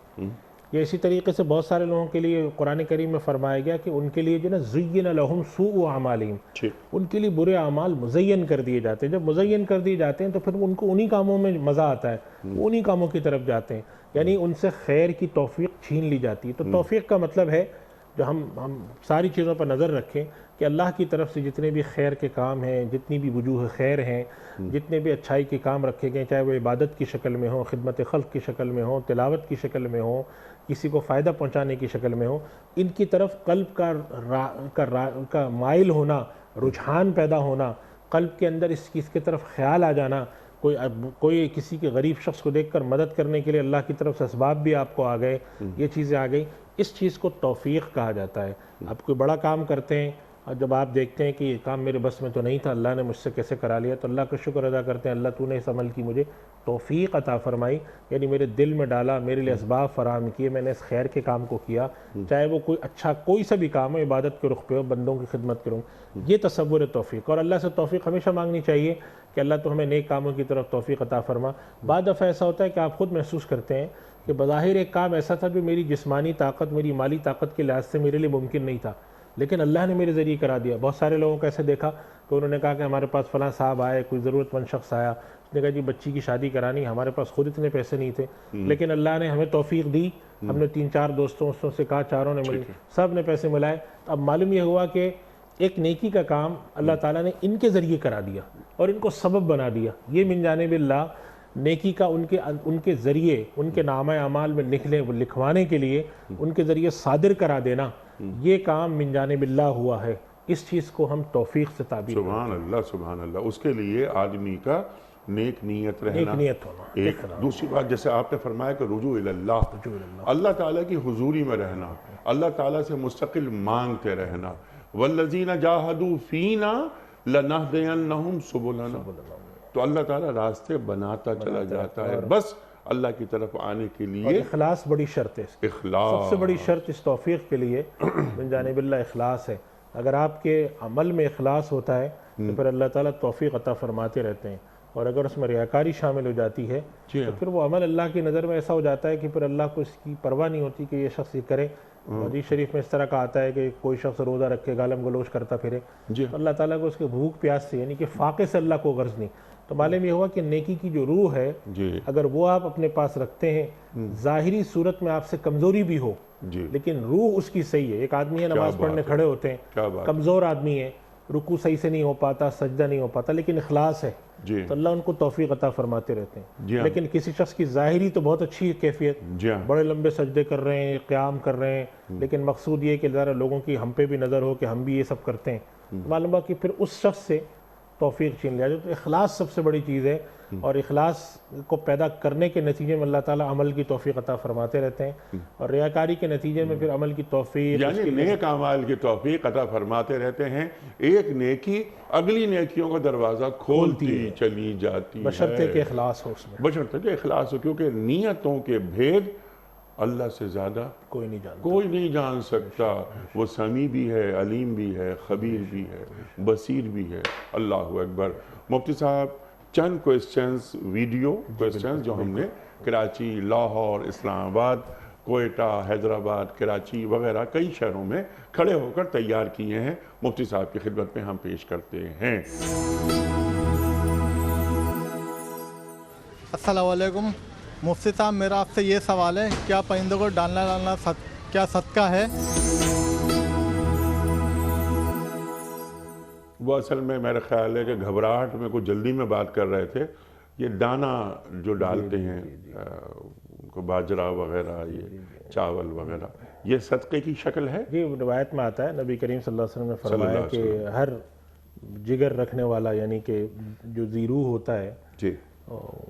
یہ اسی طریقے سے بہت سارے لوگوں کے لیے قرآن کریم میں فرمایا گیا کہ ان کے لیے جو نا زین لہم سوء اعمالہم, ان کے لیے برے اعمال مزین کر دیے جاتے ہیں. جب مزین کر دیے جاتے ہیں تو پھر ان کو انہی کاموں میں مزہ آتا ہے, انہی کاموں کی طرف جاتے ہیں, یعنی ان سے خیر کی توفیق چھین لی جاتی ہے. تو توفیق کا مطلب ہے جو ہم ساری چیزوں پر نظر رکھیں کہ اللہ کی طرف سے جتنے بھی خیر کے کام ہیں, جتنی بھی وجوہ خیر ہیں, جتنے بھی اچھائی کے کام رکھے گئے, چاہے وہ عبادت کی شکل میں ہوں, خدمت خلق کی شکل میں ہوں, تلاوت کی شکل میں ہوں, کسی کو فائدہ پہنچانے کی شکل میں ہوں, ان کی طرف قلب کا مائل ہونا, رجحان پیدا ہونا, قلب کے اندر اس چیز کی طرف خیال آ جانا, کوئی کسی کے غریب شخص کو دیکھ کر مدد کرنے کے لیے اللہ کی طرف سے اسباب بھی آپ کو آ گئے, یہ چیزیں آ گئی, اس چیز کو توفیق کہا جاتا ہے. آپ کوئی بڑا کام کرتے ہیں اور جب آپ دیکھتے ہیں کہ یہ کام میرے بس میں تو نہیں تھا, اللہ نے مجھ سے کیسے کرا لیا, تو اللہ کا شکر ادا کرتے ہیں, اللہ تو نے اس عمل کی مجھے توفیق عطا فرمائی, یعنی میرے دل میں ڈالا, میرے لیے اسباب فراہم کیے, میں نے اس خیر کے کام کو کیا, چاہے وہ کوئی اچھا کوئی سا بھی کام ہو, عبادت کے رخ پہ ہو, بندوں کی خدمت کروں. یہ تصور توفیق, اور اللہ سے توفیق ہمیشہ مانگنی چاہیے کہ اللہ تو ہمیں نیک کاموں کی طرف توفیق عطا فرما. بعض دفعہ ایسا ہوتا ہے کہ آپ خود محسوس کرتے ہیں کہ بظاہر ایک کام ایسا تھا جو میری جسمانی طاقت, میری مالی طاقت کے لحاظ سے میرے لیے ممکن نہیں تھا, لیکن اللہ نے میرے ذریعے کرا دیا۔ بہت سارے لوگوں کو ایسے دیکھا کہ انہوں نے کہا کہ ہمارے پاس فلاں صاحب آئے، کوئی ضرورت مند شخص آیا، اس نے کہا جی بچی کی شادی کرانی، ہمارے پاس خود اتنے پیسے نہیں تھے، لیکن اللہ نے ہمیں توفیق دی، ہم نے 3-4 دوستوں سے کہا، چاروں نے مل سب نے پیسے ملائے۔ اب معلوم یہ ہوا کہ ایک نیکی کا کام اللہ تعالیٰ نے ان کے ذریعے کرا دیا اور ان کو سبب بنا دیا۔ یہ من جانب اللہ نیکی کا ان کے ذریعے، ان کے نامہ اعمال میں لکھوانے کے لیے ان کے ذریعے صادر کرا دینا، یہ کام من جانب اللہ ہوا ہے۔ اس چیز کو ہم توفیق سے تعبیر کریں۔ سبحان اللہ سبحان اللہ۔ اس کے لیے آدمی کا نیک نیت رہنا، نیک نیت ہونا۔ ایک دوسری بات جیسے آپ نے فرمایا کہ رجوع اللہ، اللہ تعالیٰ کی حضوری میں رہنا، اللہ تعالیٰ سے مستقل مانگتے رہنا۔ والذین جاہدوا فینا لنہدینہم سبلنا، تو اللہ تعالیٰ راستے بناتا چلا جاتا ہے، بس اللہ کی طرف آنے کے لیے اخلاص بڑی شرط ہے۔ اخلاص سب سے بڑی شرط اس توفیق کے لیے من جانب اللہ اخلاص ہے۔ اگر آپ کے عمل میں اخلاص ہوتا ہے تو پھر اللہ تعالیٰ توفیق عطا فرماتے رہتے ہیں، اور اگر اس میں ریاکاری شامل ہو جاتی ہے تو پھر وہ عمل اللہ کی نظر میں ایسا ہو جاتا ہے کہ پھر اللہ کو اس کی پرواہ نہیں ہوتی کہ یہ شخص یہ کرے۔ حدیث شریف میں اس طرح کا آتا ہے کہ کوئی شخص روزہ رکھے گالم گلوچ کرتا پھرے، تو اللہ تعالیٰ کو اس کے بھوک پیاس سے یعنی کہ فاقے سے اللہ کو غرض نہیں۔ تو معلوم یہ ہوا کہ نیکی کی جو روح ہے اگر وہ آپ اپنے پاس رکھتے ہیں، ظاہری صورت میں آپ سے کمزوری بھی ہو لیکن روح اس کی صحیح ہے۔ ایک آدمی ہے نماز پڑھنے کھڑے ہوتے ہیں، کمزور آدمی ہے، رکوع صحیح سے نہیں ہو پاتا، سجدہ نہیں ہو پاتا، لیکن اخلاص ہے تو اللہ ان کو توفیق عطا فرماتے رہتے ہیں۔ لیکن کسی شخص کی ظاہری تو بہت اچھی کیفیت، بڑے لمبے سجدے کر رہے ہیں، قیام کر رہے ہیں، لیکن مقصود یہ کہ ذرا لوگوں کی ہم پہ بھی نظر ہو کہ ہم بھی یہ سب کرتے ہیں، معلوم ہے کہ پھر اس شخص سے توفیق چھین لیا جائے۔ تو اخلاص سب سے بڑی چیز ہے، اور اخلاص کو پیدا کرنے کے نتیجے میں اللہ تعالیٰ عمل کی توفیق عطا فرماتے رہتے ہیں، اور ریاکاری کے نتیجے میں پھر عمل کی توفیق، یعنی نیک اعمال کی توفیق عطا فرماتے رہتے ہیں۔ ایک نیکی اگلی نیکیوں کا دروازہ کھولتی چلی جاتی ہے، بشرطے کہ اخلاص ہو اس میں، بشرطے کہ اخلاص ہو، کیونکہ نیتوں کے بھید اللہ سے زیادہ کوئی نہیں جانتا۔ کوئی نہیں جان سکتا۔ وہ سمیع بھی ہے، علیم بھی ہے، خبیر بھی ہے، بصیر بھی ہے۔ اللہ اکبر۔ مفتی صاحب چند کوئسچنز، ویڈیو کوئسچنز جو ہم نے کراچی، لاہور، اسلام آباد، کوئٹہ، حیدرآباد، کراچی وغیرہ کئی شہروں میں کھڑے ہو کر تیار کیے ہیں، مفتی صاحب کی خدمت میں ہم پیش کرتے ہیں۔ السلام علیکم مفتی صاحب، میرا آپ سے یہ سوال ہے، کیا پرندوں کو ڈالنا کیا صدقہ ہے؟ وہ اصل میں میرا خیال ہے کہ گھبراہٹ میں کچھ جلدی میں بات کر رہے تھے۔ یہ دانہ جو ڈالتے ہیں ان کو باجرہ وغیرہ، یہ چاول وغیرہ، یہ صدقے کی شکل ہے؟ جی روایت میں آتا ہے، نبی کریم صلی اللہ علیہ وسلم نے فرمایا کہ ہر جگر رکھنے والا یعنی کہ جو ذی روح ہوتا ہے جی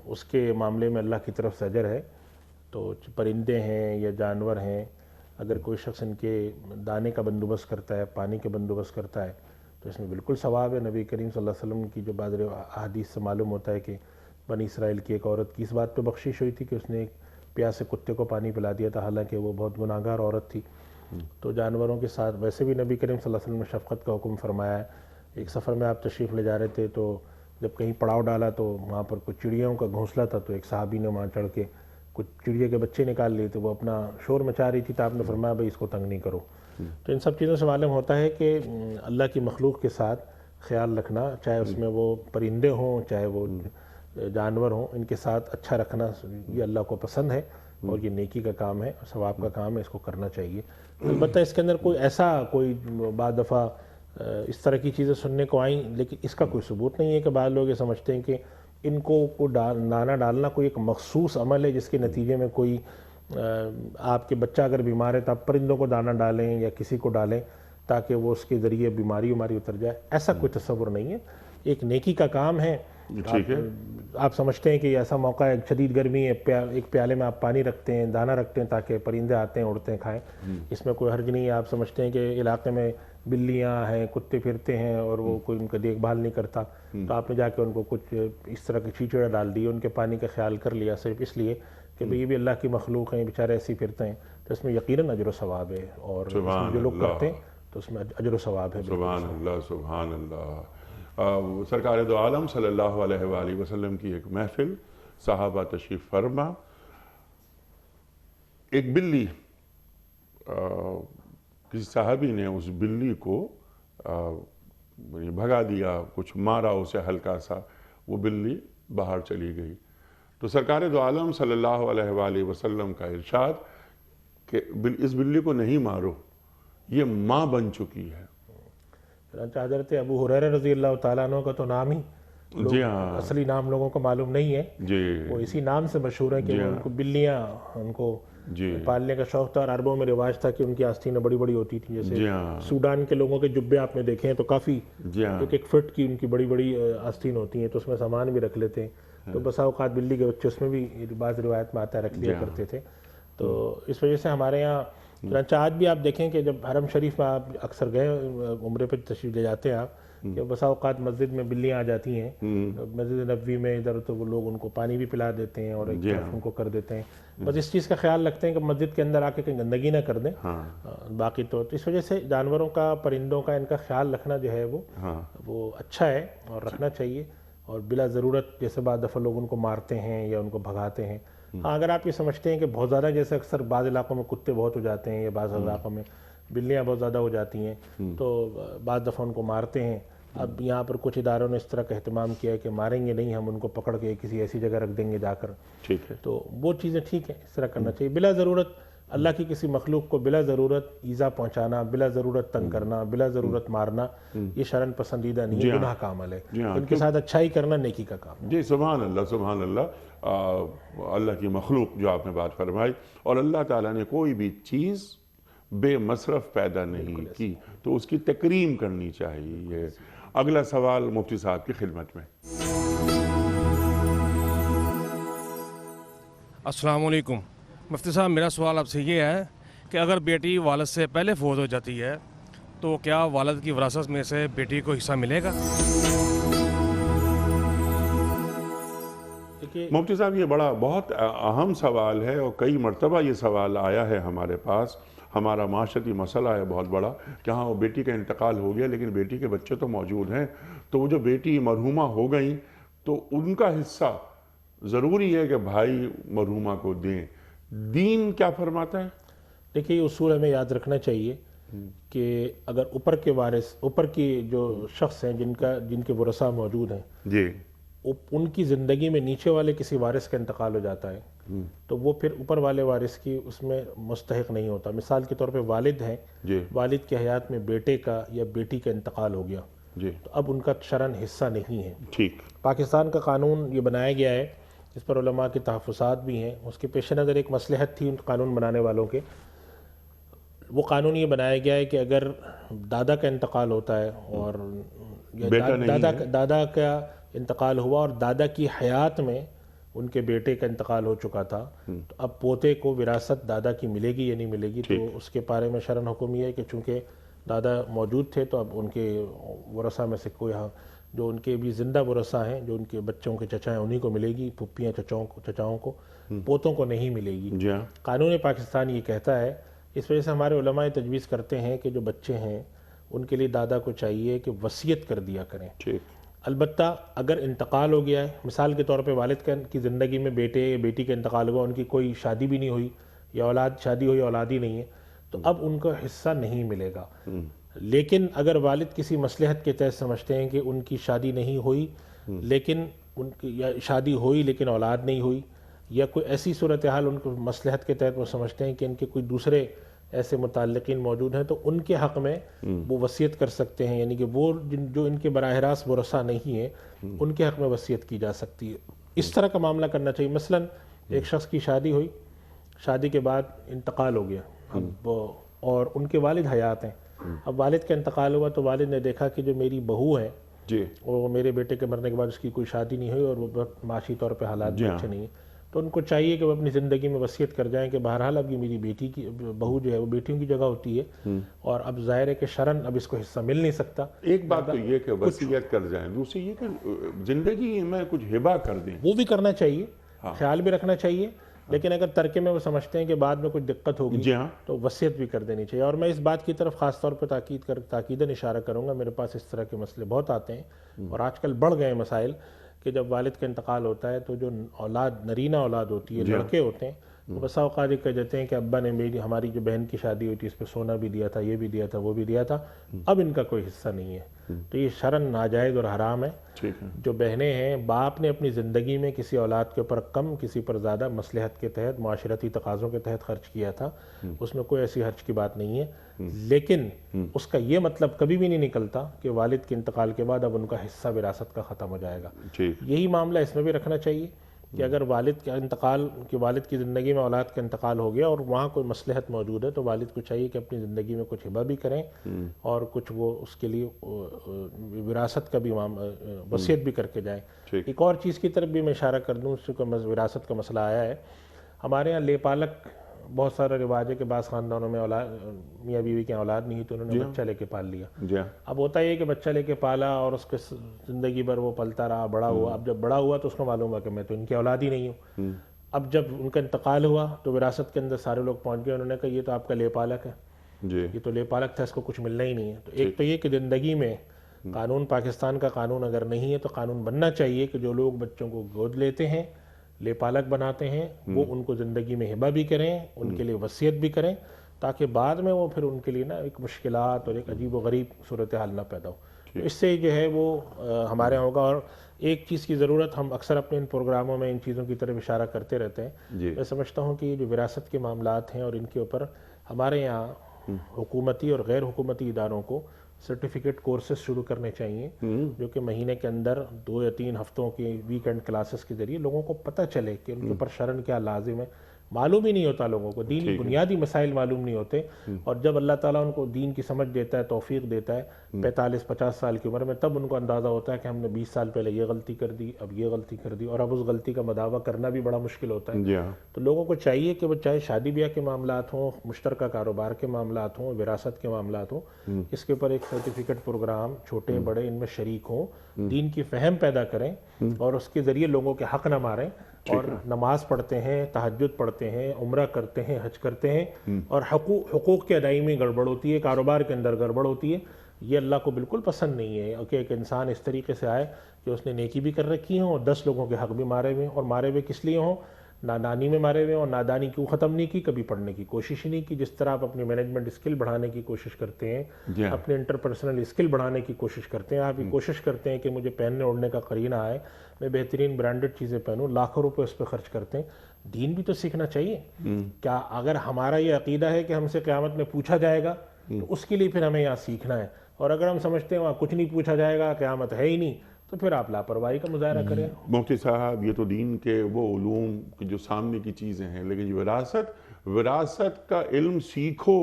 اس کے معاملے میں اللہ کی طرف سے اجر ہے۔ تو پرندے ہیں یا جانور ہیں، اگر کوئی شخص ان کے دانے کا بندوبست کرتا ہے، پانی کے بندوبست کرتا ہے تو اس میں بالکل ثواب ہے۔ نبی کریم صلی اللہ علیہ وسلم کی جو بعض احادیث سے معلوم ہوتا ہے کہ بنی اسرائیل کی ایک عورت کی اس بات پہ بخشش ہوئی تھی کہ اس نے ایک پیاسے کتے کو پانی پلا دیا تھا، حالانکہ وہ بہت گناہگار عورت تھی۔ تو جانوروں کے ساتھ ویسے بھی نبی کریم صلی اللہ علیہ وسلم نے شفقت کا حکم فرمایا ہے۔ ایک سفر میں آپ تشریف لے جا رہے تھے تو جب کہیں پڑاؤ ڈالا تو وہاں پر کچھ چڑیوں کا گھونسلہ تھا، تو ایک صحابی نے وہاں چڑھ کے کچھ چڑیے کے بچے نکال لیے تھے، وہ اپنا شور مچا رہی تھی، تو آپ نے فرمایا بھائی اس کو تنگ نہیں کرو۔ تو ان سب چیزوں سے معلوم ہوتا ہے کہ اللہ کی مخلوق کے ساتھ خیال رکھنا، چاہے اس میں وہ پرندے ہوں چاہے وہ جانور ہوں، ان کے ساتھ اچھا رکھنا یہ اللہ کو پسند ہے، اور یہ نیکی کا کام ہے، ثواب کا کام ہے، اس کو کرنا چاہیے۔ البتہ اس کے اندر کوئی بعض دفعہ اس طرح کی چیزیں سننے کو آئیں، لیکن اس کا کوئی ثبوت نہیں ہے کہ بعض لوگ یہ سمجھتے ہیں کہ ان کو دانہ ڈالنا کوئی ایک مخصوص عمل ہے جس کے نتیجے میں کوئی آپ کے بچہ اگر بیمار ہے تو آپ پرندوں کو دانہ ڈالیں یا کسی کو ڈالیں تاکہ وہ اس کے ذریعے بیماری اتر جائے، ایسا کوئی تصور نہیں ہے۔ ایک نیکی کا کام ہے۔ آپ سمجھتے ہیں کہ ایسا موقع ہے، شدید گرمی ہے، ایک پیالے میں آپ پانی رکھتے ہیں، دانہ رکھتے ہیں تاکہ پرندے آتے ہیں اڑتے ہیں کھائیں، اس میں کوئی حرج نہیں ہے۔ آپ سمجھتے ہیں کہ علاقے میں بلیاں ہیں، کتے پھرتے ہیں اور وہ کوئی ان کا دیکھ بھال نہیں کرتا، تو آپ نے جا کے ان کو کچھ اس طرح کی چیچڑا ڈال دی، ان کے پانی کا خیال کر لیا صرف اس لیے کہ یہ بھی اللہ کی مخلوق ہیں، بیچارے ایسے پھرتے ہیں، تو اس میں یقیناً اجر و ثواب ہے، اور جو لوگ کرتے ہیں تو اس میں اجر و ثواب ہے۔ سبحان اللہ سبحان اللہ۔ سرکار دو عالم صلی اللہ علیہ وآلہ وسلم کی ایک محفل، صحابہ تشریف فرما، ایک بلی کسی صحابی نے اس بلی کو بھگا دیا، کچھ مارا اسے ہلکا سا، وہ بلی باہر چلی گئی۔ تو سرکار دو عالم صلی اللہ علیہ وآلہ وسلم کا ارشاد کہ اس بلی کو نہیں مارو، یہ ماں بن چکی ہے۔ چنانچہ حضرت ابو ہریرہ رضی اللہ تعالیٰ عنہ کا تو نام ہی جی ہاں اصلی نام لوگوں کو معلوم نہیں ہے، جی وہ اسی نام سے مشہور ہے کہ ان کو بلیاں ان کو جی پالنے کا شوق تھا، اور عربوں میں رواج تھا کہ ان کی آستینیں بڑی بڑی ہوتی تھیں، جیسے جی ہاں سوڈان کے لوگوں کے جبے آپ نے دیکھے ہیں تو کافی جی ہاں ایک فٹ کی ان کی بڑی بڑی آستین ہوتی ہیں، تو اس میں سامان بھی رکھ لیتے ہیں، تو بسا اوقات بلی کے بچے اس میں بھی بعض روایت میں آتا ہے رکھ لیا کرتے تھے۔ تو اس وجہ سے ہمارے یہاں چنانچہ آج بھی آپ دیکھیں کہ جب حرم شریف میں آپ اکثر گئے عمرے پہ تشریف لے جاتے ہیں آپ، کہ بسا اوقات مسجد میں بلیاں آ جاتی ہیں، مسجد نبوی میں ادھر تو وہ لوگ ان کو پانی بھی پلا دیتے ہیں اور ایک طرف ان کو کر دیتے ہیں، بس اس چیز کا خیال رکھتے ہیں کہ مسجد کے اندر آ کے کہیں گندگی نہ کر دیں۔ باقی تو اس وجہ سے جانوروں کا، پرندوں کا، ان کا خیال رکھنا جو ہے وہ اچھا ہے اور رکھنا چاہیے، اور بلا ضرورت جیسے بعض دفعہ لوگ ان کو مارتے ہیں یا ان کو بھگاتے ہیں۔ ہاں اگر آپ یہ سمجھتے ہیں کہ بہت زیادہ، جیسے اکثر بعض علاقوں میں کتے بہت ہو جاتے ہیں یا بعض علاقوں میں بلیاں بہت زیادہ ہو جاتی ہیں تو بعض دفعہ ان کو مارتے ہیں۔ اب یہاں پر کچھ اداروں نے اس طرح کا اہتمام کیا ہے کہ ماریں گے نہیں، ہم ان کو پکڑ کے کسی ایسی جگہ رکھ دیں گے جا کر، ٹھیک ہے۔ تو وہ چیزیں ٹھیک ہیں، اس طرح کرنا چاہیے۔ بلا ضرورت اللہ کی کسی مخلوق کو بلا ضرورت ایذا پہنچانا، بلا ضرورت تنگ کرنا، بلا ضرورت مارنا، یہ شرعاً پسندیدہ نہیں ہے، گناہ کا عمل ہے۔ ان کے ساتھ اچھائی کرنا نیکی کا کام ہے۔ جی سبحان اللہ سبحان اللہ، اللہ کی مخلوق جو آپ نے بات فرمائی، اور اللہ تعالیٰ نے کوئی بھی چیز بے مصرف پیدا نہیں کی تو اس کی تکریم کرنی چاہیے۔ اگلا سوال مفتی صاحب کی خدمت میں۔ السلام علیکم مفتی صاحب، میرا سوال آپ سے یہ ہے کہ اگر بیٹی والد سے پہلے فوت ہو جاتی ہے تو کیا والد کی وراثت میں سے بیٹی کو حصہ ملے گا؟ مفتی صاحب یہ بہت اہم سوال ہے، اور کئی مرتبہ یہ سوال آیا ہے ہمارے پاس۔ ہمارا معاشرتی مسئلہ ہے بہت بڑا کہ ہاں وہ بیٹی کا انتقال ہو گیا لیکن بیٹی کے بچے تو موجود ہیں، تو وہ جو بیٹی مرحومہ ہو گئیں تو ان کا حصہ ضروری ہے کہ بھائی مرحومہ کو دیں۔ دین کیا فرماتا ہے؟ دیکھیے یہ اصول ہمیں یاد رکھنا چاہیے کہ اگر اوپر کے وارث، اوپر کی جو شخص ہیں جن کے ورثاء موجود ہیں، جی ان کی زندگی میں نیچے والے کسی وارث کا انتقال ہو جاتا ہے تو وہ پھر اوپر والے وارث کی اس میں مستحق نہیں ہوتا۔ مثال کے طور پہ والد ہیں، جی والد کی حیات میں بیٹے کا یا بیٹی کا انتقال ہو گیا جی تو اب ان کا شرعاً حصہ نہیں ہے۔ ٹھیک۔ پاکستان کا قانون یہ بنایا گیا ہے، اس پر علماء کے تحفظات بھی ہیں، اس کے پیش نظر ایک مصلحت تھی ان قانون بنانے والوں کے۔ وہ قانون یہ بنایا گیا ہے کہ اگر دادا کا انتقال ہوتا ہے اور دادا کا انتقال ہوا اور دادا کی حیات میں ان کے بیٹے کا انتقال ہو چکا تھا تو اب پوتے کو وراثت دادا کی ملے گی یا نہیں ملے گی، تو اس کے بارے میں شرعاً حکم یہ ہے کہ چونکہ دادا موجود تھے تو اب ان کے ورثاء میں سے کوئی جو ان کے بھی زندہ ورثاء ہیں، جو ان کے بچوں کے چچا ہیں، انہی کو ملے گی، پھپھیاں چچاؤں کو، پوتوں کو نہیں ملے گی۔ جی ہاں قانون پاکستان یہ کہتا ہے، اس وجہ سے ہمارے علماء تجویز کرتے ہیں کہ جو بچے ہیں ان کے لیے دادا کو چاہیے کہ وصیت کر دیا کریں۔ ٹھیک۔ البتہ اگر انتقال ہو گیا ہے، مثال کے طور پہ والد کی زندگی میں بیٹے یا بیٹی کا انتقال ہوا، ان کی کوئی شادی بھی نہیں ہوئی یا اولاد شادی ہوئی اولاد ہی نہیں ہے، تو اب ان کو حصہ نہیں ملے گا۔ لیکن اگر والد کسی مصلحت کے تحت سمجھتے ہیں کہ ان کی شادی نہیں ہوئی لیکن ان کی، یا شادی ہوئی لیکن اولاد نہیں ہوئی، یا کوئی ایسی صورتحال ان کو مصلحت کے تحت وہ سمجھتے ہیں کہ ان کے کوئی دوسرے ایسے متعلقین موجود ہیں، تو ان کے حق میں وہ وصیت کر سکتے ہیں، یعنی کہ وہ جو ان کے براہ راست ورثاء نہیں ہیں ان کے حق میں وصیت کی جا سکتی ہے۔ اس طرح کا معاملہ کرنا چاہیے۔ مثلا ایک شخص کی شادی ہوئی، شادی کے بعد انتقال ہو گیا، اب اور ان کے والد حیات ہیں، اب والد کا انتقال ہوا تو والد نے دیکھا کہ جو میری بہو ہے جی وہ میرے بیٹے کے مرنے کے بعد اس کی کوئی شادی نہیں ہوئی اور وہ بہت معاشی طور پہ حالات بھی اچھے نہیں ہیں، تو ان کو چاہیے کہ وہ اپنی زندگی میں وصیت کر جائیں کہ بہرحال اب یہ میری بیٹی کی بہو جو ہے وہ بیٹیوں کی جگہ ہوتی ہے اور اب ظاہر ہے کہ شرعاً اب اس کو حصہ مل نہیں سکتا۔ ایک بات تو یہ کہ وصیت کر جائیں، دوسری یہ کہ زندگی میں کچھ ہبہ کر دیں، وہ بھی کرنا چاہیے، خیال بھی رکھنا چاہیے، لیکن اگر ترکے میں وہ سمجھتے ہیں کہ بعد میں کچھ دقت ہوگی جی ہاں تو وصیت بھی کر دینی چاہیے۔ اور میں اس بات کی طرف خاص طور پہ تاکیداً اشارہ کروں گا، میرے پاس اس طرح کے مسئلے بہت آتے ہیں اور آج کل بڑھ گئے ہیں مسائل، کہ جب والد کا انتقال ہوتا ہے تو جو اولاد، نرینہ اولاد ہوتی ہے، لڑکے ہوتے ہیں، بسا اوقات یہ کہہ دیتے ہیں کہ ابا نے ہماری جو بہن کی شادی ہوئی تھی اس پہ سونا بھی دیا تھا، یہ بھی دیا تھا، وہ بھی دیا تھا، اب ان کا کوئی حصہ نہیں ہے، تو یہ شرعاً ناجائز اور حرام ہے۔ ٹھیک ہے، جو بہنیں ہیں، باپ نے اپنی زندگی میں کسی اولاد کے اوپر کم، کسی پر زیادہ مصلحت کے تحت، معاشرتی تقاضوں کے تحت خرچ کیا تھا، اس میں کوئی ایسی حرج کی بات نہیں ہے، لیکن اس کا یہ مطلب کبھی بھی نہیں نکلتا کہ والد کے انتقال کے بعد اب ان کا حصہ وراثت کا ختم ہو جائے گا۔ ٹھیک، یہی معاملہ اس میں بھی رکھنا چاہیے کہ اگر والد کا انتقال، کہ والد کی زندگی میں اولاد کا انتقال ہو گیا اور وہاں کوئی مصلحت موجود ہے، تو والد کو چاہیے کہ اپنی زندگی میں کچھ ہبہ بھی کریں اور کچھ وہ اس کے لیے وراثت کا بھی وصیت بھی کر کے جائیں۔ ٹھیک، ایک اور چیز کی طرف بھی میں اشارہ کر دوں، اس سے وراثت کا مسئلہ آیا ہے، ہمارے ہاں لے پالک بہت سارا رواج ہے کہ بعض خاندانوں میں میاں بیوی کے اولاد نہیں تو انہوں نے بچہ لے کے پال لیا۔ جی ہاں، اب ہوتا یہ کہ بچہ لے کے پالا اور اس کے زندگی بھر وہ پلتا رہا، بڑا ہوا، اب جب بڑا ہوا تو اس کو معلوم ہوا کہ میں تو ان کی اولاد ہی نہیں ہوں۔ اب جب ان کا انتقال ہوا تو وراثت کے اندر سارے لوگ پہنچ گئے، انہوں نے کہا یہ تو آپ کا لے پالک ہے، جی، یہ تو لے پالک تھا، اس کو کچھ ملنا ہی نہیں ہے۔ تو ایک تو یہ کہ زندگی میں قانون، پاکستان کا قانون اگر نہیں ہے تو قانون بننا چاہیے کہ جو لوگ بچوں کو گود لیتے ہیں، لے پالک بناتے ہیں، وہ ان کو زندگی میں ہبہ بھی کریں، ان کے لیے وصیت بھی کریں، تاکہ بعد میں وہ پھر ان کے لیے نا ایک مشکلات اور ایک عجیب و غریب صورتحال نہ پیدا ہو۔ تو اس سے جو ہے وہ ہمارے یہاں ہوگا۔ اور ایک چیز کی ضرورت، ہم اکثر اپنے ان پروگراموں میں ان چیزوں کی طرف اشارہ کرتے رہتے ہیں، جی، میں سمجھتا ہوں کہ یہ جو وراثت کے معاملات ہیں اور ان کے اوپر ہمارے یہاں حکومتی اور غیر حکومتی اداروں کو سرٹیفکیٹ کورسز شروع کرنے چاہیے، جو کہ مہینے کے اندر 2 یا 3 ہفتوں کی ویکنڈ کلاسز کے ذریعے لوگوں کو پتہ چلے کہ ان کے اوپر شرعاً کیا لازم ہے۔ معلوم ہی نہیں ہوتا لوگوں کو، دینی بنیادی مسائل معلوم نہیں ہوتے، اور جب اللہ تعالیٰ ان کو دین کی سمجھ دیتا ہے، توفیق دیتا ہے 45-50 سال کی عمر میں، تب ان کو اندازہ ہوتا ہے کہ ہم نے 20 سال پہلے یہ غلطی کر دی، اب یہ غلطی کر دی، اور اب اس غلطی کا مداوع کرنا بھی بڑا مشکل ہوتا ہے۔ جی ہاں، تو لوگوں کو چاہیے کہ وہ چاہے شادی بیاہ کے معاملات ہوں، مشترکہ کاروبار کے معاملات ہوں، وراثت کے معاملات ہوں، اس کے اوپر ایک سرٹیفکیٹ پروگرام چھوٹے بڑے ان میں شریک ہوں، دین کی فہم پیدا کریں اور اس کے ذریعے لوگوں کے حق نہ ماریں، اور نماز پڑھتے ہیں، تہجد پڑھتے ہیں، عمرہ کرتے ہیں، حج کرتے ہیں، اور حقوق کی ادائیگی میں گڑبڑ ہوتی ہے، کاروبار کے اندر گڑبڑ ہوتی ہے، یہ اللہ کو بالکل پسند نہیں ہے کہ ایک انسان اس طریقے سے آئے کہ اس نے نیکی بھی کر رکھی ہوں اور 10 لوگوں کے حق بھی مارے ہوئے، اور مارے ہوئے کس لیے ہوں؟ نادانی میں مارے ہوئے، اور نادانی کیوں ختم نہیں کی؟ کبھی پڑھنے کی کوشش ہی نہیں کی۔ جس طرح آپ اپنی مینجمنٹ اسکل بڑھانے کی کوشش کرتے ہیں، اپنے انٹرپرسنل اسکل بڑھانے کی کوشش کرتے ہیں، آپ یہ کوشش کرتے ہیں کہ مجھے پہننے اوڑھنے کا قرینہ آئے، میں بہترین برانڈڈ چیزیں پہنوں، لاکھوں روپے اس پہ خرچ کرتے ہیں، دین بھی تو سیکھنا چاہیے۔ کیا اگر ہمارا یہ عقیدہ ہے کہ ہم سے قیامت میں پوچھا جائے گا تو اس کے لیے پھر ہمیں یہاں سیکھنا ہے، اور اگر ہم سمجھتے ہیں وہاں کچھ نہیں پوچھا جائے گا، قیامت ہے ہی نہیں، تو پھر آپ لاپرواہی کا مظاہرہ کریں۔ مفتی صاحب، یہ تو دین کے وہ علوم جو سامنے کی چیزیں ہیں، لیکن یہ وراثت کا علم سیکھو،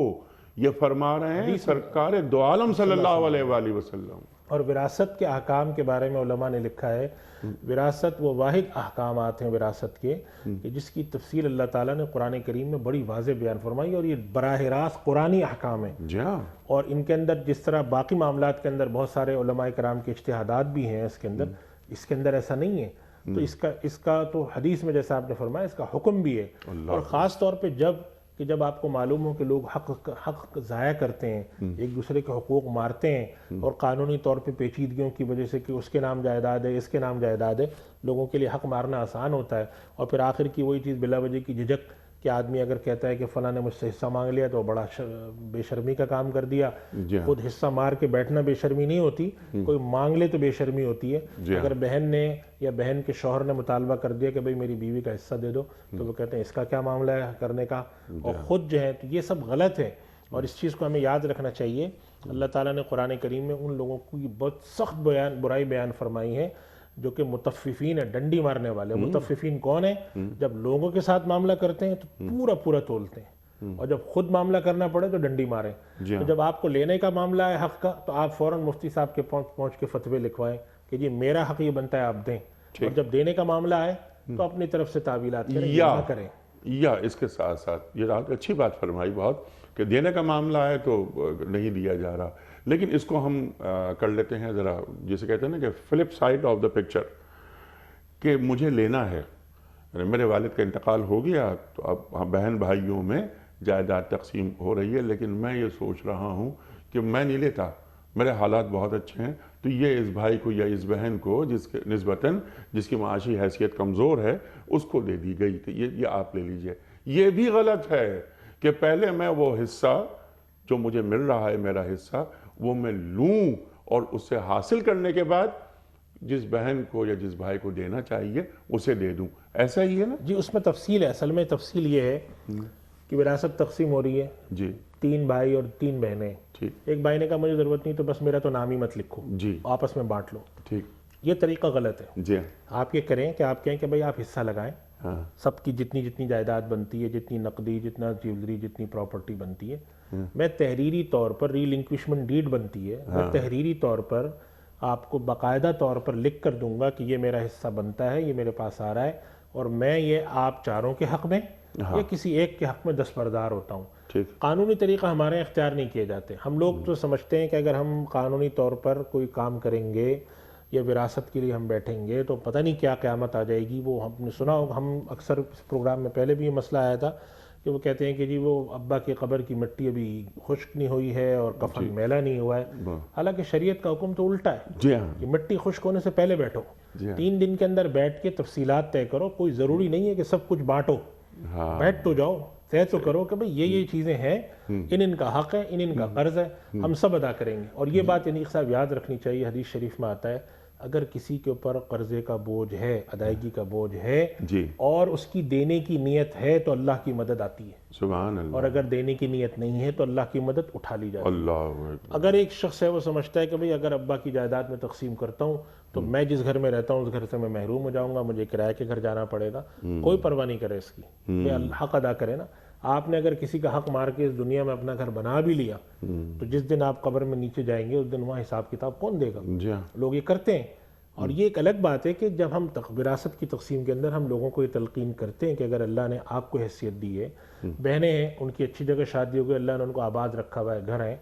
یہ فرما رہے ہیں سرکار دو عالم صلی اللہ علیہ وآلہ وسلم۔ اور وراثت کے احکام کے بارے میں علماء نے لکھا ہے، وراثت وہ واحد احکامات ہیں وراثت کے کہ جس کی تفصیل اللہ تعالیٰ نے قرآن کریم میں بڑی واضح بیان فرمائی، اور یہ براہ راست قرآنی احکام ہیں، جی ہاں، اور ان کے اندر جس طرح باقی معاملات کے اندر بہت سارے علماء کرام کے اجتہادات بھی ہیں اس کے اندر ایسا نہیں ہے، تو اس کا تو حدیث میں جیسا آپ نے فرمایا اس کا حکم بھی ہے، اور خاص طور پہ جب آپ کو معلوم ہو کہ لوگ حق ضائع کرتے ہیں، ایک دوسرے کے حقوق مارتے ہیں، اور قانونی طور پہ پیچیدگیوں کی وجہ سے کہ اس کے نام جائیداد ہے، اس کے نام جائیداد ہے، لوگوں کے لیے حق مارنا آسان ہوتا ہے، اور پھر آخر کی وہی چیز بلا وجہ کی جھجک کہ آدمی اگر کہتا ہے کہ فلاں نے مجھ سے حصہ مانگ لیا تو بڑا بے شرمی کا کام کر دیا۔ خود حصہ مار کے بیٹھنا بے شرمی نہیں ہوتی، کوئی مانگ لے تو بے شرمی ہوتی ہے۔ اگر بہن نے یا بہن کے شوہر نے مطالبہ کر دیا کہ بھئی میری بیوی کا حصہ دے دو، تو وہ کہتے ہیں اس کا کیا معاملہ ہے کرنے کا، اور خود جو ہے تو یہ سب غلط ہے، اور اس چیز کو ہمیں یاد رکھنا چاہیے۔ اللہ تعالیٰ نے قرآن کریم میں ان لوگوں کی بہت سخت برائی بیان فرمائی ہے جو کہ متففین ہیں، ڈنڈی مارنے والے۔ متففین کون ہیں؟ جب لوگوں کے ساتھ معاملہ کرتے ہیں تو پورا تولتے ہیں، اور جب خود معاملہ کرنا پڑے تو ڈنڈی ماریں۔ تو جب آپ کو لینے کا معاملہ ہے حق کا، تو آپ فوراً مفتی صاحب کے پہنچ کے فتوے لکھوائیں کہ جی میرا حق یہ بنتا ہے آپ دیں، اور جب دینے کا معاملہ آئے تو اپنی طرف سے تعویلات کریں، یہ نہ کریں۔ یا اس کے ساتھ ساتھ یہ اچھی بات فرمائی بہت کہ دینے کا معاملہ ہے تو نہیں دیا جا رہا، لیکن اس کو ہم کر لیتے ہیں ذرا جسے کہتے ہیں نا کہ flip side of the picture, کہ مجھے لینا ہے، میرے والد کا انتقال ہو گیا تو اب بہن بھائیوں میں جائیداد تقسیم ہو رہی ہے، لیکن میں یہ سوچ رہا ہوں کہ میں نہیں لیتا، میرے حالات بہت اچھے ہیں، تو یہ اس بھائی کو یا اس بہن کو جس کے نسبتاً جس کی معاشی حیثیت کمزور ہے اس کو دے دی گئی کہ یہ آپ لے لیجئے، یہ بھی غلط ہے کہ پہلے میں وہ حصہ جو مجھے مل رہا ہے میرا حصہ وہ میں لوں اور اس سے حاصل کرنے کے بعد جس بہن کو یا جس بھائی کو دینا چاہیے اسے دے دوں. ایسا ہی ہے نا؟ جی اس میں تفصیل ہے. اصل میں تفصیل یہ ہے کہ وراثت تقسیم ہو رہی ہے, جی 3 بھائی اور 3 بہنیں. ٹھیک. ایک بھائی نے کہا مجھے ضرورت نہیں تو بس میرا تو نام ہی مت لکھو, جی آپس میں بانٹ لو. ٹھیک. یہ طریقہ غلط ہے. جی آپ یہ کریں کہ آپ کہیں کہ بھائی آپ حصہ لگائیں, ہاں سب کی جتنی جائیداد بنتی ہے, جتنی نقدی, جتنا جیولری, جتنی پراپرٹی بنتی ہے, میں تحریری طور پر ریلنکوشمنٹ ڈیڈ بنتی ہے, میں تحریری طور پر آپ کو باقاعدہ طور پر لکھ کر دوں گا کہ یہ میرا حصہ بنتا ہے, یہ میرے پاس آ رہا ہے, اور میں یہ آپ چاروں کے حق میں یا کسی ایک کے حق میں دستبردار ہوتا ہوں. ٹھیک. قانونی طریقہ ہمارے اختیار نہیں کیے جاتے. ہم لوگ تو سمجھتے ہیں کہ اگر ہم قانونی طور پر کوئی کام کریں گے یا وراثت کے لیے ہم بیٹھیں گے تو پتہ نہیں کیا قیامت آ جائے گی. وہ ہم نے سنا ہوگا, ہم اکثر اس پروگرام میں پہلے بھی یہ مسئلہ آیا تھا کہ وہ کہتے ہیں کہ جی وہ ابا کی قبر کی مٹی ابھی خشک نہیں ہوئی ہے اور کفن میلا نہیں ہوا ہے. حالانکہ شریعت کا حکم تو الٹا ہے جی ہاں کہ مٹی خشک ہونے سے پہلے بیٹھو, 3 دن کے اندر بیٹھ کے تفصیلات طے کرو. کوئی ضروری نہیں ہے کہ سب کچھ بانٹو, بیٹھ تو جاؤ, طے تو کرو کہ بھئی یہ چیزیں ہیں, ان کا حق ہے, ان کا قرض ہے, ہم سب ادا کریں گے. اور یہ بات انیق صاحب یاد رکھنی چاہیے, حدیث شریف میں آتا ہے اگر کسی کے اوپر قرضے کا بوجھ ہے, ادائیگی کا بوجھ ہے, جی اور اس کی دینے کی نیت ہے تو اللہ کی مدد آتی ہے, سبحان اللہ. اور اگر دینے کی نیت نہیں ہے تو اللہ کی مدد اٹھا لی جاتی ہے. اللہ اکبر. اگر ایک شخص ہے وہ سمجھتا ہے کہ بھئی اگر ابا کی جائیداد میں تقسیم کرتا ہوں تو میں جس گھر میں رہتا ہوں اس گھر سے میں محروم ہو جاؤں گا, مجھے کرائے کے گھر جانا پڑے گا, کوئی پرواہ نہیں کرے اس کی, یہ حق ادا کرے نا. آپ نے اگر کسی کا حق مار کے اس دنیا میں اپنا گھر بنا بھی لیا تو جس دن آپ قبر میں نیچے جائیں گے اس دن وہاں حساب کتاب کون دے گا؟ جی ہاں لوگ یہ کرتے ہیں. اور یہ ایک الگ بات ہے کہ جب ہم وراثت کی تقسیم کے اندر ہم لوگوں کو یہ تلقین کرتے ہیں کہ اگر اللہ نے آپ کو حیثیت دی ہے, بہنیں ہیں ان کی اچھی جگہ شادی ہو گئی, اللہ نے ان کو آباد رکھا ہوا ہے, گھر ہیں,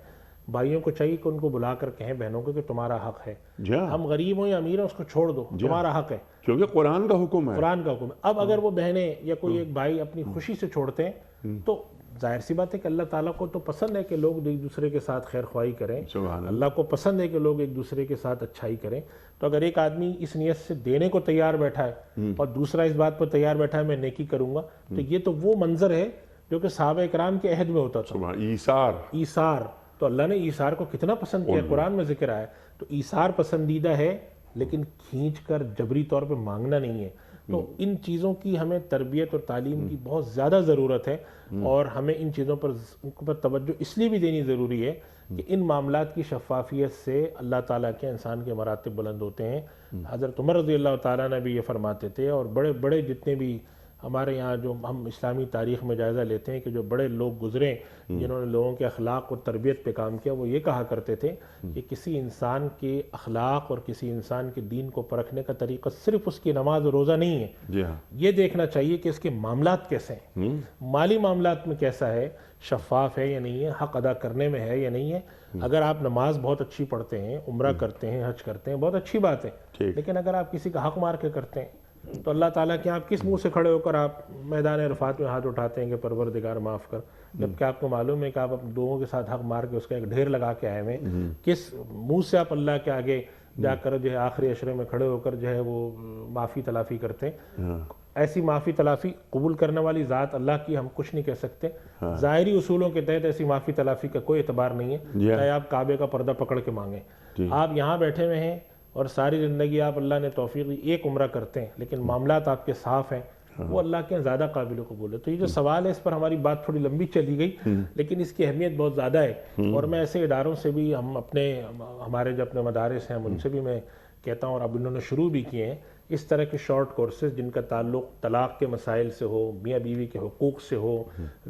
بھائیوں کو چاہیے کہ ان کو بلا کر کہیں بہنوں کو کہ تمہارا حق ہے, جی ہاں ہم غریب ہوں یا امیر ہیں اس کو چھوڑ دو, تمہارا حق ہے, کیونکہ قرآن کا حکم ہے. قرآن کا حکم ہے. اب اگر وہ بہنیں یا کوئی ایک بھائی اپنی خوشی سے چھوڑتے ہیں تو ظاہر سی بات ہے کہ اللہ تعالیٰ کو تو پسند ہے کہ لوگ ایک دوسرے کے ساتھ خیر خواہی کریں, سبحان اللہ کو پسند ہے کہ لوگ ایک دوسرے کے ساتھ اچھائی کریں. تو اگر ایک آدمی اس نیت سے دینے کو تیار بیٹھا ہے اور دوسرا اس بات پر تیار بیٹھا ہے میں نیکی کروں گا, تو یہ تو وہ منظر ہے جو کہ صحابہ اکرام کے عہد میں ہوتا تھا. سبحان ایثار. ایثار, تو اللہ نے ایثار کو کتنا پسند کیا, قرآن میں ذکر آیا. تو ایثار پسندیدہ ہے لیکن کھینچ کر جبری طور پہ مانگنا نہیں ہے. تو ان چیزوں کی ہمیں تربیت اور تعلیم کی بہت زیادہ ضرورت ہے, اور ہمیں ان چیزوں پر توجہ اس لیے بھی دینی ضروری ہے کہ ان معاملات کی شفافیت سے اللہ تعالیٰ کے انسان کے مراتب بلند ہوتے ہیں. حضرت عمر رضی اللہ تعالیٰ نے بھی یہ فرماتے تھے, اور بڑے بڑے جتنے بھی ہمارے یہاں جو ہم اسلامی تاریخ میں جائزہ لیتے ہیں کہ جو بڑے لوگ گزرے جنہوں نے لوگوں کے اخلاق اور تربیت پہ کام کیا, وہ یہ کہا کرتے تھے کہ کسی انسان کے اخلاق اور کسی انسان کے دین کو پرکھنے کا طریقہ صرف اس کی نماز و روزہ نہیں ہے, جی ہاں یہ دیکھنا چاہیے کہ اس کے معاملات کیسے ہیں, مالی معاملات میں کیسا ہے, شفاف ہے یا نہیں ہے, حق ادا کرنے میں ہے یا نہیں ہے. اگر آپ نماز بہت اچھی پڑھتے ہیں, عمرہ کرتے ہیں, حج کرتے ہیں, بہت اچھی بات ہے, لیکن اگر آپ کسی کا حق مار کے کرتے ہیں تو اللہ تعالیٰ کے آپ کس منہ سے کھڑے ہو کر آپ میدان عرفات میں ہاتھ اٹھاتے ہیں کہ پروردگار معاف کر, جبکہ آپ کو معلوم ہے کہ آپ لوگوں کے ساتھ حق مار کے اس کا ایک ڈھیر لگا کے آئے ہوئے, کس منہ سے آپ اللہ کے آگے جا کر جو ہے آخری عشرے میں کھڑے ہو کر جو ہے وہ معافی تلافی کرتے ہیں. ایسی معافی تلافی قبول کرنے والی ذات اللہ کی ہم کچھ نہیں کہہ سکتے. ظاہری اصولوں کے تحت ایسی معافی تلافی کا کوئی اعتبار نہیں ہے, چاہے آپ کعبے کا پردہ پکڑ کے مانگیں. آپ یہاں بیٹھے ہوئے ہیں اور ساری زندگی آپ اللہ نے توفیق دی ایک عمرہ کرتے ہیں لیکن معاملات آپ کے صاف ہیں, وہ اللہ کے زیادہ قابل قبول ہے. تو یہ جو سوال ہے اس پر ہماری بات تھوڑی لمبی چلی گئی لیکن اس کی اہمیت بہت زیادہ ہے, اور میں ایسے اداروں سے بھی ہم ہمارے جو اپنے مدارس ہیں ان سے بھی میں کہتا ہوں, اور اب انہوں نے شروع بھی کیے ہیں اس طرح کے شارٹ کورسز جن کا تعلق طلاق کے مسائل سے ہو, میاں بیوی کے حقوق سے ہو,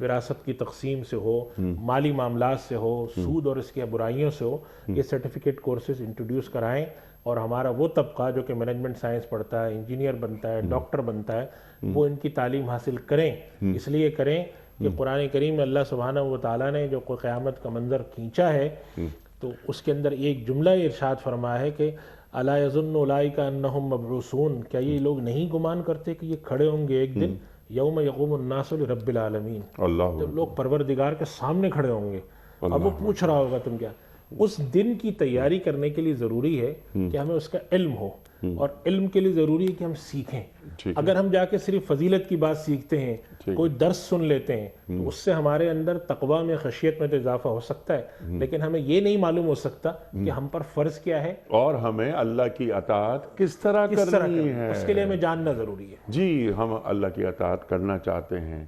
وراثت کی تقسیم سے ہو, مالی معاملات سے ہو, سود اور اس کی برائیوں سے ہو, یہ سرٹیفکیٹ کورسز انٹروڈیوس کرائیں. اور ہمارا وہ طبقہ جو کہ مینجمنٹ سائنس پڑھتا ہے, انجینئر بنتا ہے, ڈاکٹر بنتا ہے, وہ ان کی تعلیم حاصل کریں. اس لیے کریں کہ قرآن کریم میں اللہ سبحانہ و تعالیٰ نے جو کوئی قیامت کا منظر کھینچا ہے تو اس کے اندر ایک جملہ ارشاد فرمایا ہے کہ الا یظن اولئک انہم مبعوثون, کیا یہ لوگ نہیں گمان کرتے کہ یہ کھڑے ہوں گے ایک دن, یوم یقوم الناس لرب العالمین, جب لوگ پروردگار کے سامنے کھڑے ہوں گے. اب وہ پوچھ رہا ہوگا تم کیا, اس دن کی تیاری کرنے کے لیے ضروری ہے کہ ہمیں اس کا علم ہو. اور علم کے لیے ضروری ہے کہ ہم سیکھیں. ٹھیک ہے. اگر ہم جا کے صرف فضیلت کی بات سیکھتے ہیں, کوئی درس سن لیتے ہیں, تو اس سے ہمارے اندر تقویٰ میں, خشیت میں تو اضافہ ہو سکتا ہے, لیکن ہمیں یہ نہیں معلوم ہو سکتا کہ ہم پر فرض کیا ہے اور ہمیں اللہ کی اطاعت کس طرح کرنی ہے. اس کے لیے ہمیں جاننا ضروری ہے. جی, ہم اللہ کی اطاعت کرنا چاہتے ہیں,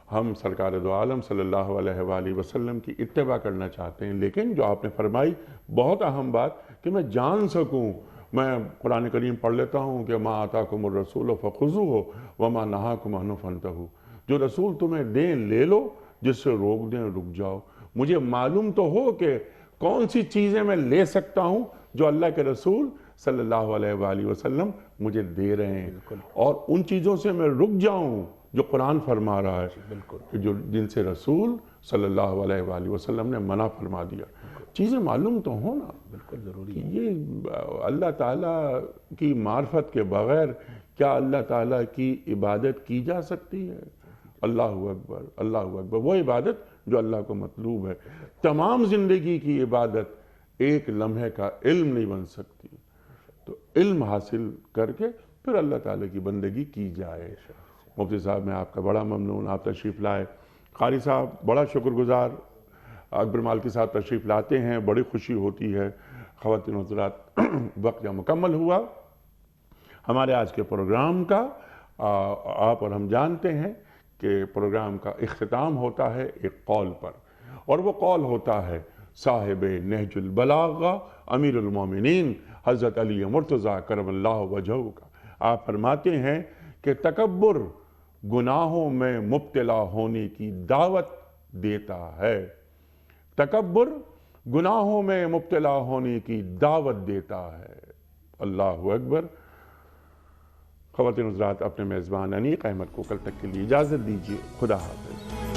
ہم سرکار دو عالم صلی اللہ علیہ وآلہ وسلم کی اتباع کرنا چاہتے ہیں, لیکن جو آپ نے فرمائی بہت اہم بات کہ میں جان سکوں. میں قرآن کریم پڑھ لیتا ہوں کہ ما آتاکم الرسول فخذوہ وما نہاکم عنہ فانتہوا. جو رسول تمہیں دیں لے لو, جس سے روک دیں رک جاؤ. مجھے معلوم تو ہو کہ کون سی چیزیں میں لے سکتا ہوں جو اللہ کے رسول صلی اللہ علیہ وآلہ وسلم مجھے دے رہے ہیں, اور ان چیزوں سے میں رک جاؤں جو قرآن فرما رہا ہے, کہ جن سے رسول صلی اللہ علیہ وآلہ وسلم نے منع فرما دیا. چیزیں معلوم تو ہوں نا. بالکل ضروری کہ یہ اللہ تعالیٰ کی معرفت کے بغیر کیا اللہ تعالیٰ کی عبادت کی جا سکتی ہے؟ اللہ اکبر, اللہ اکبر. وہ عبادت جو اللہ کو مطلوب ہے. تمام زندگی کی عبادت ایک لمحے کا علم نہیں بن سکتی. تو علم حاصل کر کے پھر اللہ تعالیٰ کی بندگی کی جائے. مفتی صاحب, میں آپ کا بڑا ممنون, آپ تشریف لائے. قاری صاحب بڑا شکر گزار, اکبر مالکی صاحب تشریف لاتے ہیں, بڑی خوشی ہوتی ہے. خواتین و حضرات, وقت جب مکمل ہوا ہمارے آج کے پروگرام کا. آپ اور ہم جانتے ہیں کہ پروگرام کا اختتام ہوتا ہے ایک قول پر, اور وہ قول ہوتا ہے صاحب نہج البلاغہ امیر المومنین حضرت علی مرتضیٰ کرم اللہ وجہہ کا. آپ فرماتے ہیں کہ تکبر گناہوں میں مبتلا ہونے کی دعوت دیتا ہے. تکبر گناہوں میں مبتلا ہونے کی دعوت دیتا ہے. اللہ اکبر. خواتین حضرات, اپنے میزبان انیق احمد کو کل تک کے لیے اجازت دیجیے. خدا حافظ.